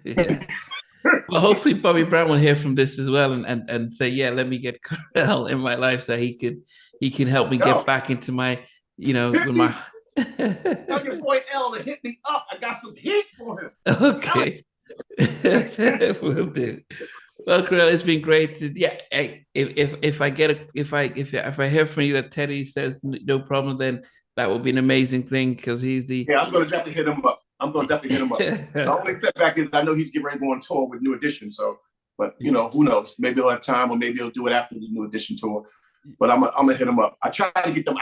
Yeah. Well, hopefully Bobby Brown will hear from this as well and say, yeah, let me get Clurel in my life so he can help me get back into my, with my. Tell your boy L to hit me up. I got some heat for him. Okay. Will do. Well, Clurel, it's been great. Yeah, if I hear from you that Teddy says no problem, then that will be an amazing thing, because he's the. Yeah, I'm gonna definitely hit him up. The only setback is I know he's getting ready to go on tour with New Edition. So, but who knows? Maybe he'll have time, or maybe he'll do it after the New Edition tour. But I'm gonna hit him up. I tried to get them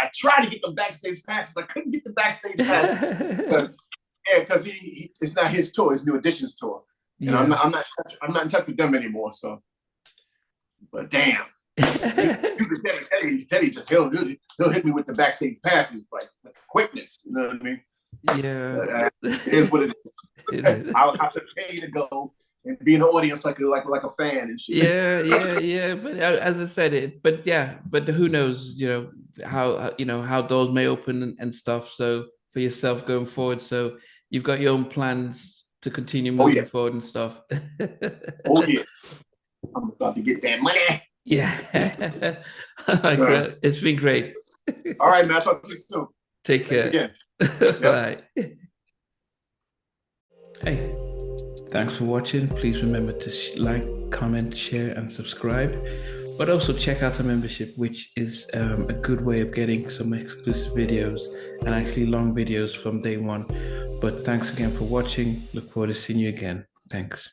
backstage passes. I couldn't get the backstage passes. Because it's not his tour. It's New Edition's tour. And I'm not in touch with them anymore. So, but damn. Teddy just he'll hit me with the backstage passes, like quickness. You know what I mean? Yeah, it is what it is. I'll have to pay to go and be in the audience like a fan and shit. Yeah. But as I said, but who knows? How doors may open and stuff. So for yourself going forward, so you've got your own plans to continue moving forward and stuff. Oh yeah, I'm about to get that money. Yeah. All right, it's been great. All right, man. I'll talk to you soon. Take care. Again. Bye. Hey, thanks for watching. Please remember to like, comment, share, and subscribe. But also check out our membership, which is a good way of getting some exclusive videos and actually long videos from day one. But thanks again for watching. Look forward to seeing you again. Thanks.